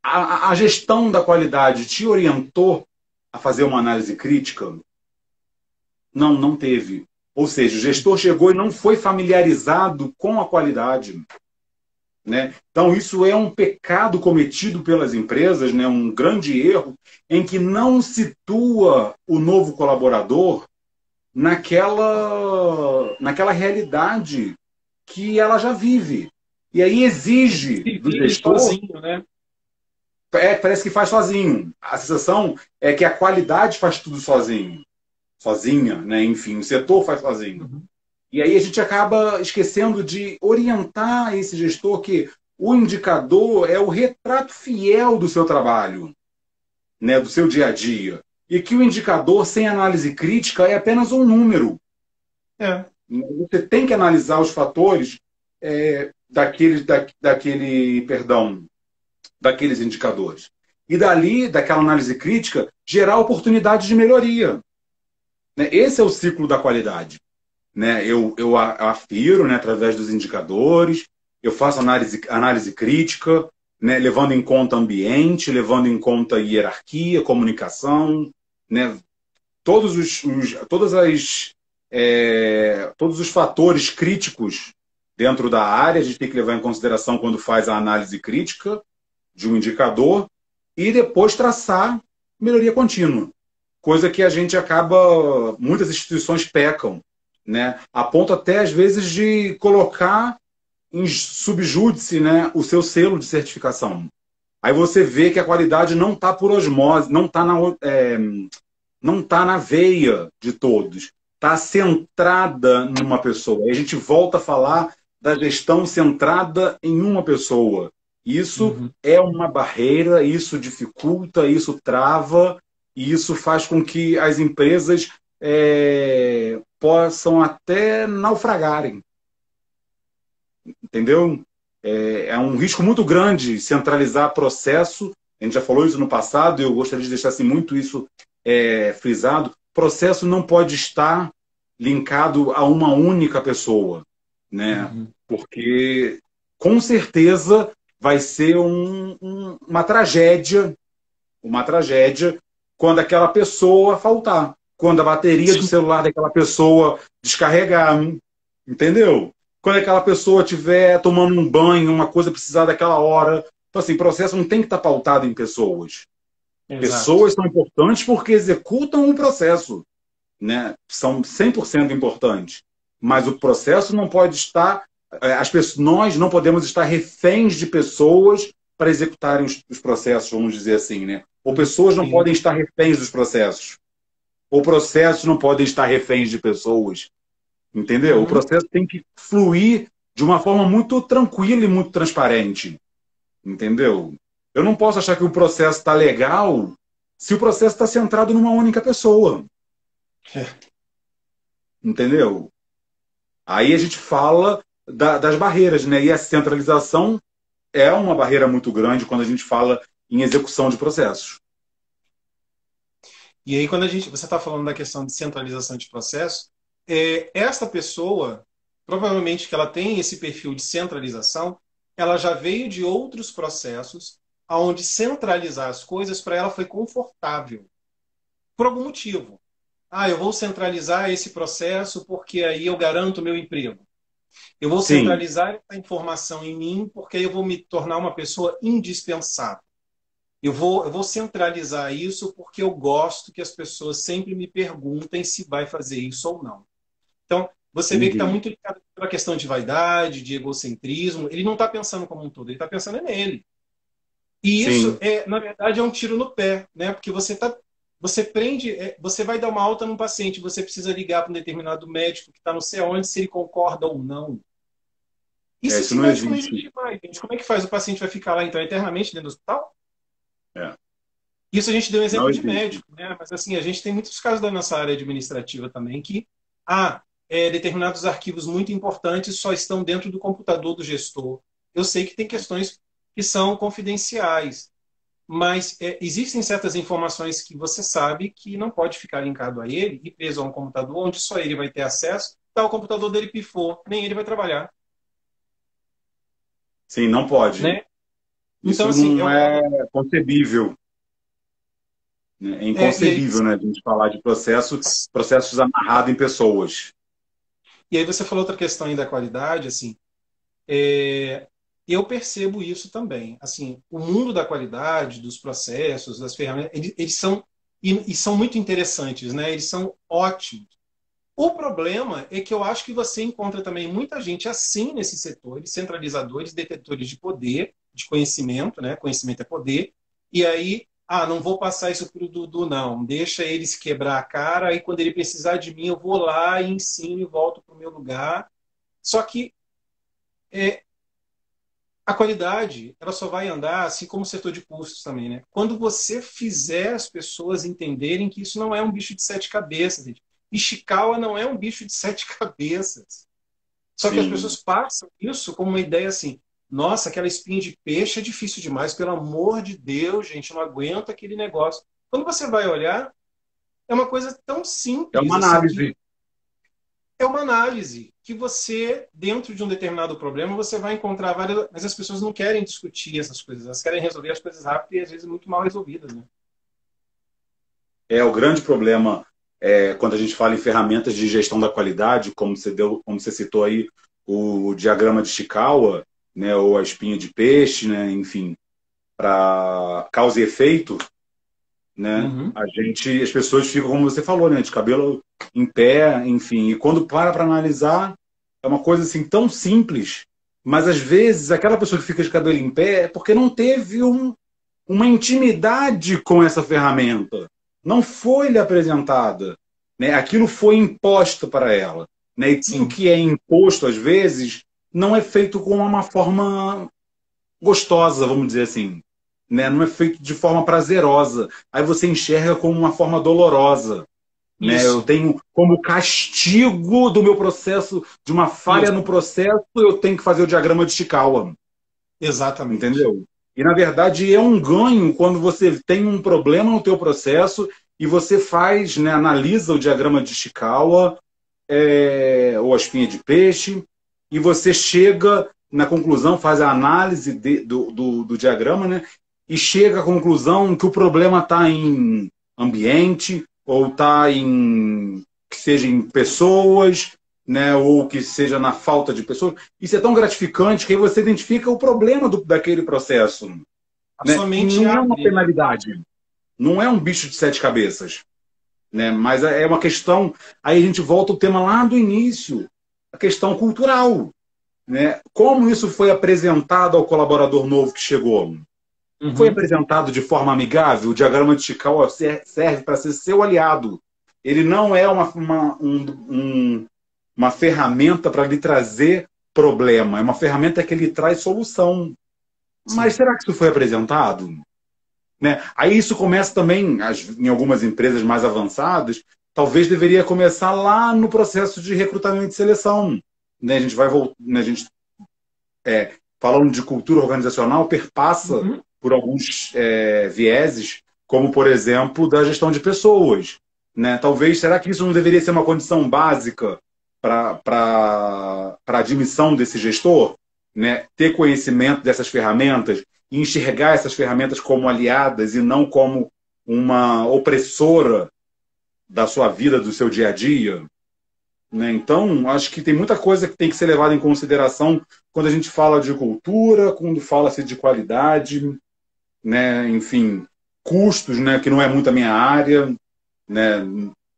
A gestão da qualidade te orientou a fazer uma análise crítica? Não, não teve. Ou seja, o gestor chegou e não foi familiarizado com a qualidade. Né? Então, isso é um pecado cometido pelas empresas, né? Um grande erro, em que não situa o novo colaborador naquela realidade que ela já vive. E aí exige Se do vire gestor, sozinho, né? parece que faz sozinho. A sensação é que a qualidade faz tudo sozinho. Sozinha, né? Enfim, o setor faz sozinho. Uhum. E aí a gente acaba esquecendo de orientar esse gestor que o indicador é o retrato fiel do seu trabalho, né? Do seu dia a dia. E que o indicador, sem análise crítica, é apenas um número. É. Você tem que analisar os fatores daqueles indicadores. E dali, daquela análise crítica, gerar oportunidades de melhoria. Né? Esse é o ciclo da qualidade. Né? Eu afiro, né, através dos indicadores, eu faço análise crítica, né, levando em conta ambiente, levando em conta hierarquia, comunicação, né, todos os fatores críticos dentro da área, a gente tem que levar em consideração quando faz a análise crítica de um indicador e depois traçar melhoria contínua. Coisa que a gente acaba, muitas instituições pecam, né? A ponto até, às vezes, de colocar em subjúdice, né, o seu selo de certificação. Aí você vê que a qualidade não está por osmose, não tá na veia de todos. Está centrada numa pessoa. Aí a gente volta a falar da gestão centrada em uma pessoa. Isso Uhum. é uma barreira, isso dificulta, isso trava, e isso faz com que as empresas possam até naufragarem, entendeu? É um risco muito grande centralizar processo. A gente já falou isso no passado, e eu gostaria de deixar assim, muito isso frisado. Processo não pode estar linkado a uma única pessoa, né? Uhum. Porque com certeza vai ser uma tragédia quando aquela pessoa faltar, quando a bateria do Sim, celular daquela pessoa descarregar, entendeu? Quando aquela pessoa estiver tomando um banho, uma coisa precisar daquela hora. Então, assim, processo não tem que estar pautado em pessoas. exato. Pessoas são importantes porque executam o processo, né? São 100% importantes. Mas o processo não pode estar... nós não podemos estar reféns de pessoas para executarem os processos, vamos dizer assim, né? Ou pessoas não Sim. podem estar reféns dos processos. Ou processos não podem estar reféns de pessoas. Entendeu? O Uhum. processo tem que fluir de uma forma muito tranquila e muito transparente. Entendeu? Eu não posso achar que o processo está legal se o processo está centrado numa única pessoa. É. Entendeu? Aí a gente fala das barreiras, né? E a centralização é uma barreira muito grande quando a gente fala em execução de processos. E aí, quando você está falando da questão de centralização de processo, esta pessoa, provavelmente que ela tem esse perfil de centralização, ela já veio de outros processos onde centralizar as coisas para ela foi confortável, por algum motivo. Ah, eu vou centralizar esse processo porque aí eu garanto o meu emprego. Eu vou Sim, centralizar essa informação em mim porque aí eu vou me tornar uma pessoa indispensável. Eu vou centralizar isso porque eu gosto que as pessoas sempre me perguntem se vai fazer isso ou não. Então, você vê que está entendi. muito ligado pela questão de vaidade, de egocentrismo. Ele não está pensando como um todo, ele está pensando nele. E isso, Sim, na verdade, é um tiro no pé, né? Porque você prende, você vai dar uma alta num paciente, você precisa ligar para um determinado médico que está não sei aonde, se ele concorda ou não. E se isso esse não médico não existe. existir mais, gente, como é que faz? O paciente vai ficar lá, então, eternamente dentro do hospital? É, Isso a gente deu um não exemplo de existe. médico, né? Mas assim, a gente tem muitos casos da nossa área administrativa também que determinados arquivos muito importantes só estão dentro do computador do gestor. Eu sei que tem questões que são confidenciais, mas existem certas informações que você sabe que não pode ficar linkado a ele e preso a um computador onde só ele vai ter acesso. Tá, o computador dele pifou, nem ele vai trabalhar, Sim, não pode. né? Então, Isso assim, não é concebível. Né? É e aí, inconcebível, né, a gente falar de processos amarrados em pessoas. você falou outra questão aí da qualidade, assim, É, eu percebo isso também. Assim, o mundo da qualidade, dos processos, das ferramentas, eles são e são muito interessantes, né? Eles são ótimos. O problema é que eu acho que você encontra também muita gente assim nesses setores, centralizadores, detetores de poder, de conhecimento, né? Conhecimento é poder. E aí, não vou passar isso para o Dudu, não. Deixa ele se quebrar a cara, aí quando ele precisar de mim, eu vou lá e ensino e volto para o meu lugar. Só que é, a qualidade, ela só vai andar, assim como o setor de custos também, né? Quando você fizer as pessoas entenderem que isso não é um bicho de sete cabeças, gente. Ishikawa não é um bicho de sete cabeças. Só que as pessoas Sim. passam isso como uma ideia assim, nossa, aquela espinha de peixe é difícil demais, pelo amor de Deus, gente, eu não aguento aquele negócio. Quando você vai olhar, é uma coisa tão É simples, uma assim, que análise. é uma análise que você, dentro de um determinado problema, você vai encontrar várias. Mas as pessoas não querem discutir essas coisas, elas querem resolver as coisas rápido e às vezes muito mal resolvidas, né? É o grande problema quando a gente fala em ferramentas de gestão da qualidade, como você citou aí o diagrama de Chikawa, né, ou a espinha de peixe, né, enfim, para causa e efeito, né, Uhum. as pessoas ficam, como você falou, né, de cabelo em pé, enfim, e quando para analisar, é uma coisa assim tão simples, mas às vezes aquela pessoa que fica de cabelo em pé é porque não teve uma intimidade com essa ferramenta. Não foi lhe apresentada. Né? Aquilo foi imposto para ela. Né? E tudo Sim. que é imposto, às vezes, não é feito com uma forma gostosa, vamos dizer assim. Né? Não é feito de forma prazerosa. Aí você enxerga como uma forma dolorosa. Né? Eu Isso, tenho como castigo do meu processo, de uma falha no isso, processo, eu tenho que fazer o diagrama de Chikawa. exatamente. Entendeu? E, na verdade, é um ganho quando você tem um problema no teu processo e você faz, né, analisa o diagrama de Chikawa, ou a espinha de peixe, e você chega na conclusão, faz a análise do diagrama, né, e chega à conclusão que o problema está em ambiente, ou está em que seja em pessoas, né, ou que seja na falta de pessoas. Isso é tão gratificante que aí você identifica o problema daquele processo. A Né? sua E mente não é uma abre, né? penalidade, não é um bicho de sete cabeças, né? Mas é uma questão. Aí a gente volta ao tema lá do início, a questão cultural. Né? Como isso foi apresentado ao colaborador novo que chegou? Foi Uhum, apresentado de forma amigável? O diagrama de Chikawa serve para ser seu aliado. Ele não é uma ferramenta para lhe trazer problema, é uma ferramenta que lhe traz solução. Mas sim. será que isso foi apresentado? Né? Aí isso começa também, em algumas empresas mais avançadas, talvez deveria começar lá no processo de recrutamento e seleção. Né? A gente vai voltar, né? A gente, falando de cultura organizacional, perpassa Uhum. por alguns vieses, como, por exemplo, da gestão de pessoas. Né? Talvez, será que isso não deveria ser uma condição básica para a admissão desse gestor? Né? Ter conhecimento dessas ferramentas e enxergar essas ferramentas como aliadas e não como uma opressora da sua vida, do seu dia a dia. Né? Então, acho que tem muita coisa que tem que ser levada em consideração quando a gente fala de cultura, quando fala-se de qualidade, né? Enfim, custos, né? Que não é muito a minha área, né?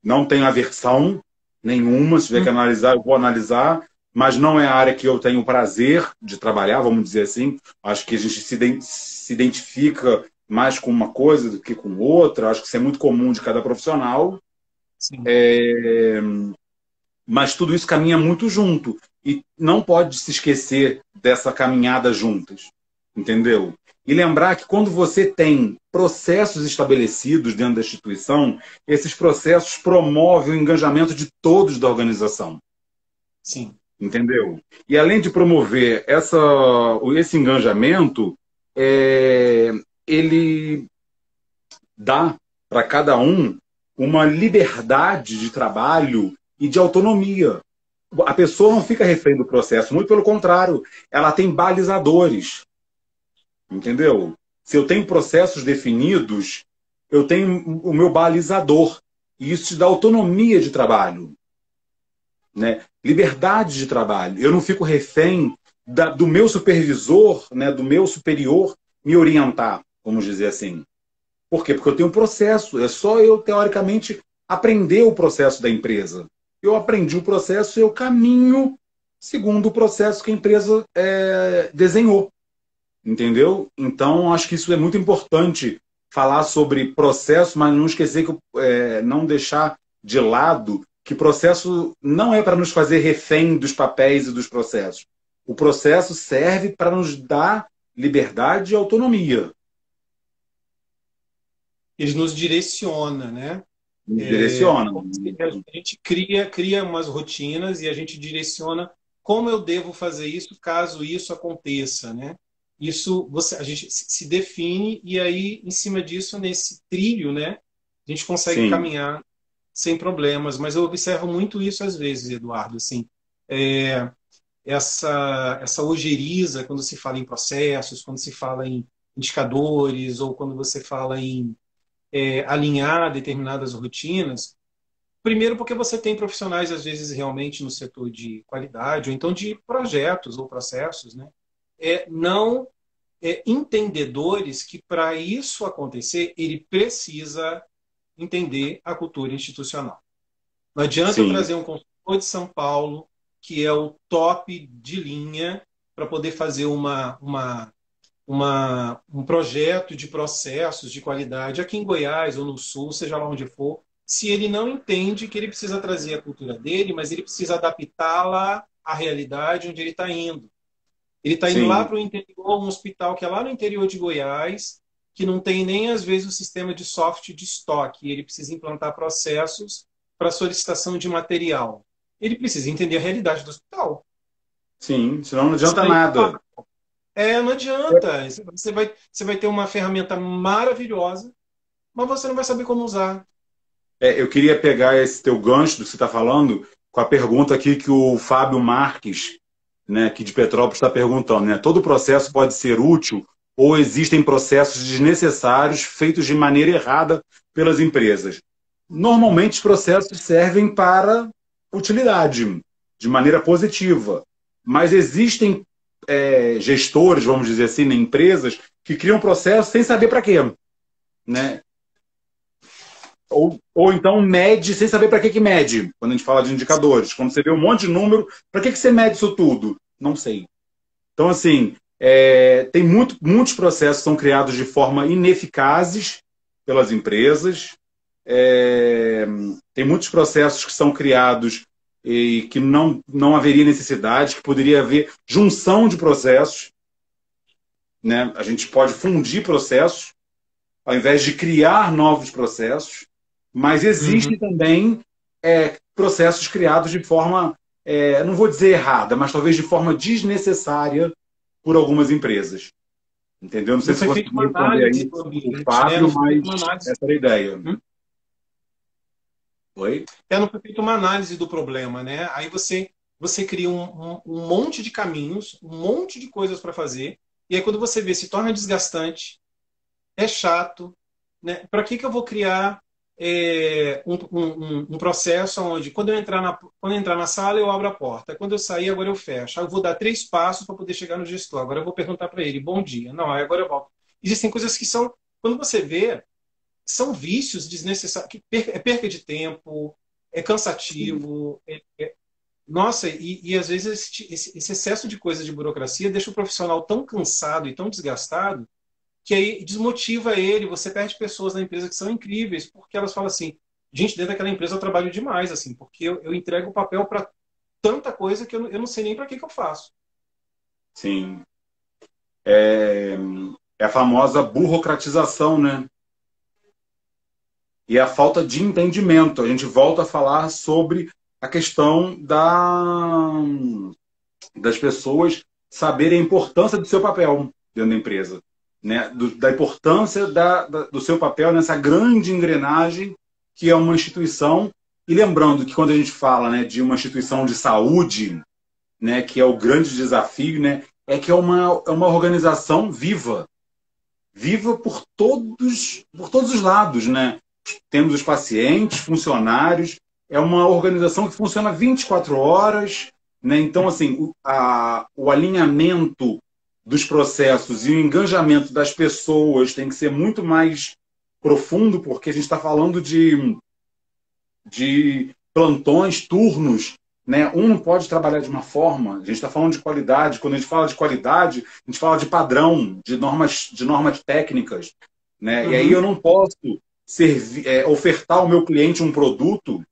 Não tenho aversão nenhuma, se tiver que Uhum. analisar, eu vou analisar, mas não é a área que eu tenho prazer de trabalhar, vamos dizer assim. Acho que a gente se identifica mais com uma coisa do que com outra, acho que isso é muito comum de cada profissional. Sim. Mas tudo isso caminha muito junto e não pode se esquecer dessa caminhada juntas, entendeu? E lembrar que quando você tem processos estabelecidos dentro da instituição, esses processos promovem o engajamento de todos da organização, Sim. entendeu? E além de promover esse engajamento, ele dá para cada um uma liberdade de trabalho e de autonomia. A pessoa não fica refém do processo, muito pelo contrário, ela tem balizadores, entendeu? Se eu tenho processos definidos, eu tenho o meu balizador, e isso te dá autonomia de trabalho, né? Liberdade de trabalho. Eu não fico refém do meu supervisor, né, do meu superior, me orientar, vamos dizer assim. Por quê? Porque eu tenho um processo, é só eu, teoricamente, aprender o processo da empresa. Eu aprendi o processo, eu caminho segundo o processo que a empresa desenhou, entendeu? Então, acho que isso é muito importante, falar sobre processo, mas não esquecer que não deixar de lado que processo não é para nos fazer refém dos papéis e dos processos. O processo serve para nos dar liberdade e autonomia, Ele nos direciona, né? nos direciona. Porque a gente cria umas rotinas e a gente direciona como eu devo fazer isso caso isso aconteça, né? Isso a gente se define e aí em cima disso nesse trilho, né? A gente consegue Sim, caminhar sem problemas. Mas eu observo muito isso às vezes, Eduardo, assim, é, essa ojeriza quando se fala em processos, quando se fala em indicadores ou quando você fala em alinhar determinadas rotinas. Primeiro, porque você tem profissionais, às vezes, realmente no setor de qualidade, ou então de projetos ou processos, né? Não entendedores que, para isso acontecer, ele precisa entender a cultura institucional. Não adianta eu sim. trazer um consultor de São Paulo, que é o top de linha, para poder fazer um projeto de processos de qualidade aqui em Goiás ou no Sul, seja lá onde for, se ele não entende que ele precisa trazer a cultura dele, mas ele precisa adaptá-la a realidade onde ele está indo. Ele está indo lá Sim, para o interior, um hospital que é lá no interior de Goiás, que não tem nem, às vezes, o sistema de software de estoque. Ele precisa implantar processos para solicitação de material. Ele precisa entender a realidade do hospital. sim, senão não adianta Senão, nada. não adianta. Você vai ter uma ferramenta maravilhosa, mas você não vai saber como usar. Eu queria pegar esse teu gancho do que você está falando com a pergunta aqui que o Fábio Marques, né, aqui de Petrópolis, está perguntando, né? Todo processo pode ser útil ou existem processos desnecessários feitos de maneira errada pelas empresas? Normalmente, os processos servem para utilidade, de maneira positiva. Mas existem gestores, vamos dizer assim, né, empresas, que criam processos sem saber para quê, né? Ou então mede sem saber para que mede, quando a gente fala de indicadores. Quando você vê um monte de número, para que você mede isso tudo? Não sei. Então, assim, tem muitos processos que são criados de forma ineficazes pelas empresas. Tem muitos processos que são criados e que não haveria necessidade, que poderia haver junção de processos. Né? A gente pode fundir processos ao invés de criar novos processos, mas Uhum. existem também processos criados de forma, não vou dizer errada, mas talvez de forma desnecessária por algumas empresas. Entendeu? Não sei Não se foi você feita uma conseguiu responder análise aí do o ambiente, né? Não Fábio, foi feita mas uma análise. essa era a ideia. Hum? Oi? Não foi feita uma análise do problema, né? Aí você cria um monte de caminhos, um monte de coisas para fazer, e aí quando você vê, se torna desgastante, é chato, né? Para que eu vou criar um processo onde, quando eu entrar na sala, eu abro a porta. Quando eu sair, agora eu fecho. Aí eu vou dar 3 passos para poder chegar no gestor. Agora eu vou perguntar para ele, bom dia. Não, aí agora eu volto. Existem coisas que são, quando você vê, são vícios desnecessários, é perca de tempo, é Sim. cansativo. Nossa, e às vezes esse excesso de coisa de burocracia deixa o profissional tão cansado e tão desgastado que aí desmotiva ele. Você perde pessoas na empresa que são incríveis, porque elas falam assim: gente, dentro daquela empresa eu trabalho demais, assim, porque eu entrego o papel para tanta coisa que eu não sei nem para que eu faço. Sim. É, é a famosa burocratização, né? E a falta de entendimento. A gente volta a falar sobre a questão das pessoas saberem a importância do seu papel dentro da empresa, né? Da importância do seu papel nessa grande engrenagem que é uma instituição. E lembrando que quando a gente fala, né, de uma instituição de saúde, né, que é o grande desafio, né, é que é uma organização viva, viva por todos os lados, né? Temos os pacientes, funcionários, é uma organização que funciona 24 horas, né? Então, assim, o alinhamento dos processos e o engajamento das pessoas tem que ser muito mais profundo, porque a gente está falando de plantões, turnos, né? Um não pode trabalhar de uma forma. A gente está falando de qualidade. Quando a gente fala de qualidade, a gente fala de padrão, de normas técnicas, né? E aí eu Uhum. não posso ofertar ao meu cliente um produto,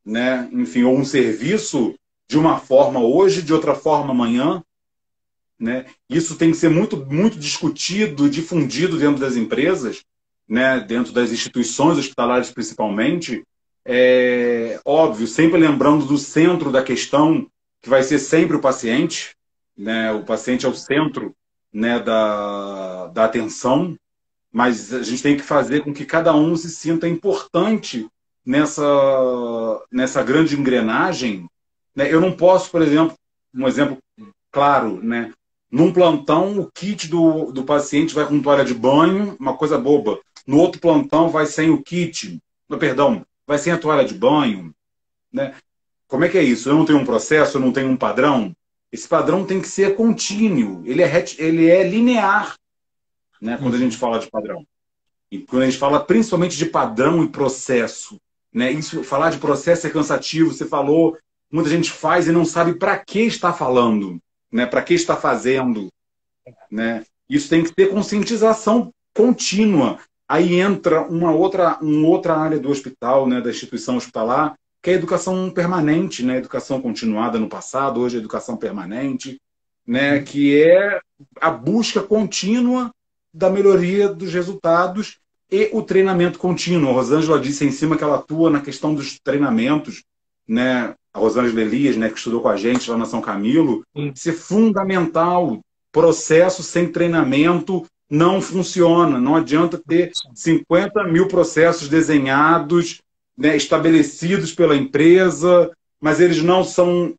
né? Enfim, ou um serviço de uma forma hoje, de outra forma amanhã, né? Isso tem que ser muito, muito discutido, difundido dentro das empresas, né? Dentro das instituições hospitalares principalmente. Óbvio, sempre lembrando do centro da questão, que vai ser sempre o paciente, né? O paciente é o centro, né, da atenção, mas a gente tem que fazer com que cada um se sinta importante nessa grande engrenagem, né? Eu não posso, por exemplo, um exemplo claro, né? Num plantão, o kit do paciente vai com toalha de banho, uma coisa boba. No outro plantão, vai sem o kit. Não, perdão, vai sem a toalha de banho. Né? Como é que é isso? Eu não tenho um processo, eu não tenho um padrão? Esse padrão tem que ser contínuo, ele é linear, né? Quando a gente Uhum. fala de padrão. E quando a gente fala principalmente de padrão e processo, né? Isso, falar de processo é cansativo. Você falou, muita gente faz e não sabe para que está falando, né? Para que está fazendo, né? Isso tem que ter conscientização contínua. Aí entra uma outra área do hospital, né? Da instituição hospitalar, que é a educação permanente, né? Educação continuada no passado, hoje é educação permanente, né? Que é a busca contínua da melhoria dos resultados e o treinamento contínuo. A Rosângela disse em cima que ela atua na questão dos treinamentos, né? A Rosângela Elias, né, que estudou com a gente lá na São Camilo, isso é fundamental. Processo sem treinamento não funciona. Não adianta ter 50 mil processos desenhados, né, estabelecidos pela empresa, mas eles não são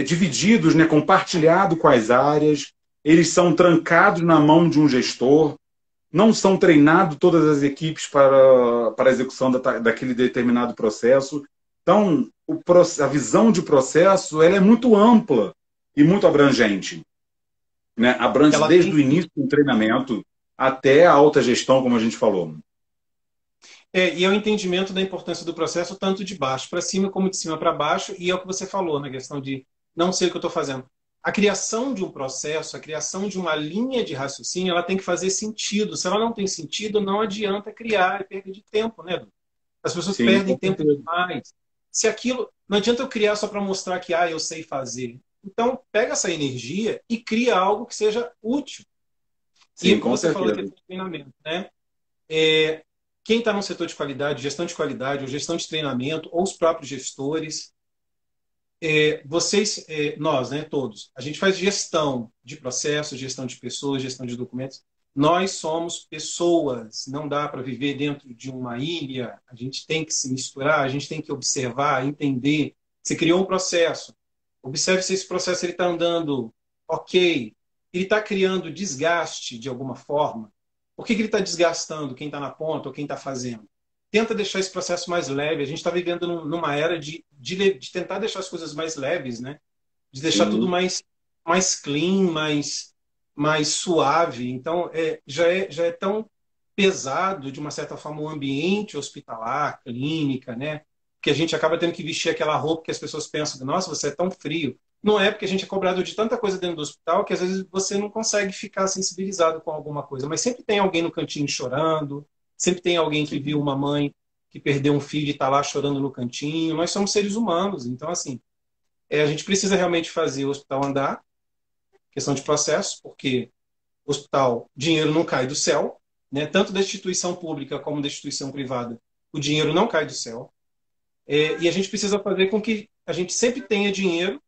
divididos, né, compartilhados com as áreas, eles são trancados na mão de um gestor, não são treinados todas as equipes para a execução daquele determinado processo. Então, a visão de processo ela é muito ampla e muito abrangente, né? Abrange desde o início do treinamento até a alta gestão, como a gente falou. E é o entendimento da importância do processo, tanto de baixo para cima como de cima para baixo, e é o que você falou na questão de não sei o que eu estou fazendo. A criação de um processo, a criação de uma linha de raciocínio, ela tem que fazer sentido. Se ela não tem sentido, não adianta criar, é perda de tempo, né, Edu? As pessoas perdem tempo demais. Se aquilo, não adianta eu criar só para mostrar que eu sei fazer. Então, pega essa energia e cria algo que seja útil. Sim, e como você falou que é treinamento, né? Quem está no setor de qualidade, ou gestão de treinamento, ou os próprios gestores, nós, né, todos, a gente faz gestão de processos, gestão de pessoas, gestão de documentos. Nós somos pessoas, não dá para viver dentro de uma ilha, a gente tem que se misturar, a gente tem que observar, entender. Você criou um processo, observe se esse processo está andando ok, ele está criando desgaste de alguma forma. Por que ele está desgastando quem está na ponta ou quem está fazendo? Tenta deixar esse processo mais leve. A gente está vivendo numa era de tentar deixar as coisas mais leves, né? De deixar tudo mais clean, mais suave. Então, já é tão pesado, de uma certa forma, o ambiente hospitalar, clínica, né? Que a gente acaba tendo que vestir aquela roupa que as pessoas pensam, nossa, você é tão frio. Não é, porque a gente é cobrado de tanta coisa dentro do hospital que às vezes você não consegue ficar sensibilizado com alguma coisa. Mas sempre tem alguém no cantinho chorando, sempre tem alguém que viu uma mãe que perdeu um filho e está lá chorando no cantinho. Nós somos seres humanos. Então, assim, a gente precisa realmente fazer o hospital andar, questão de processo, porque o hospital, dinheiro não cai do céu, né? Tanto da instituição pública como da instituição privada, o dinheiro não cai do céu. E a gente precisa fazer com que a gente sempre tenha dinheiro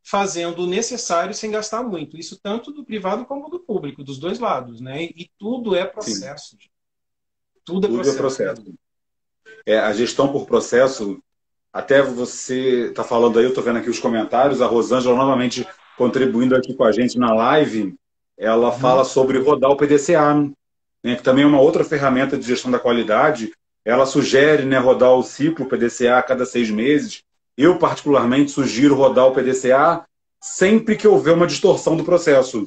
fazendo o necessário sem gastar muito. Isso tanto do privado como do público, dos dois lados, né? E tudo é processo. Tudo é processo. A gestão por processo, até você está falando aí, eu estou vendo aqui os comentários, a Rosângela novamente contribuindo aqui com a gente na live, ela fala sobre rodar o PDCA, né, que também é uma outra ferramenta de gestão da qualidade. Ela sugere, né, rodar o ciclo PDCA a cada 6 meses. Eu, particularmente, sugiro rodar o PDCA sempre que houver uma distorção do processo.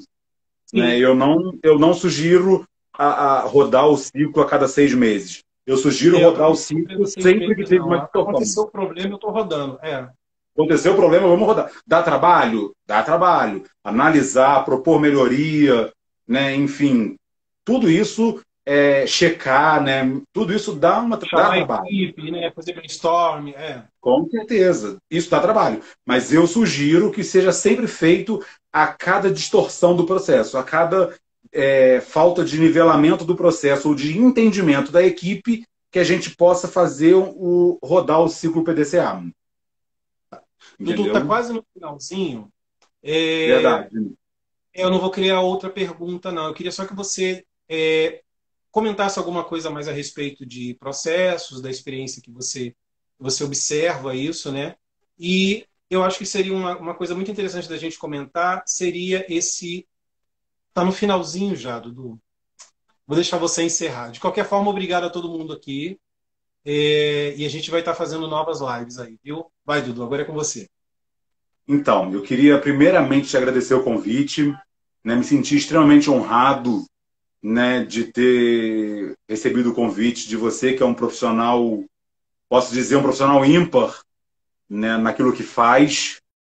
Né? Eu não sugiro a rodar o ciclo a cada 6 meses. Eu sugiro rodar o ciclo sempre que teve uma distorção. Aconteceu o problema, eu estou rodando. Aconteceu o problema, vamos rodar. Dá trabalho? Dá trabalho. Analisar, propor melhoria, né? Enfim, tudo isso checar, né? Tudo isso dá trabalho. Equipe, né? Fazer brainstorm, Com certeza, isso dá trabalho. Mas eu sugiro que seja sempre feito a cada distorção do processo, a cada falta de nivelamento do processo ou de entendimento da equipe, que a gente possa fazer rodar o ciclo PDCA. Dudu, está quase no finalzinho. Verdade. Eu não vou criar outra pergunta, não. Eu queria só que você comentasse alguma coisa mais a respeito de processos, da experiência que você observa isso, né? E eu acho que seria uma coisa muito interessante da gente comentar, seria esse... Está no finalzinho já, Dudu. Vou deixar você encerrar. De qualquer forma, obrigado a todo mundo aqui. E a gente vai estar fazendo novas lives aí, viu? Vai, Dudu, agora é com você. Então, eu queria primeiramente te agradecer o convite, né? Me senti extremamente honrado, né, de ter recebido o convite de você, que é um profissional, posso dizer, um profissional ímpar, né, naquilo que faz,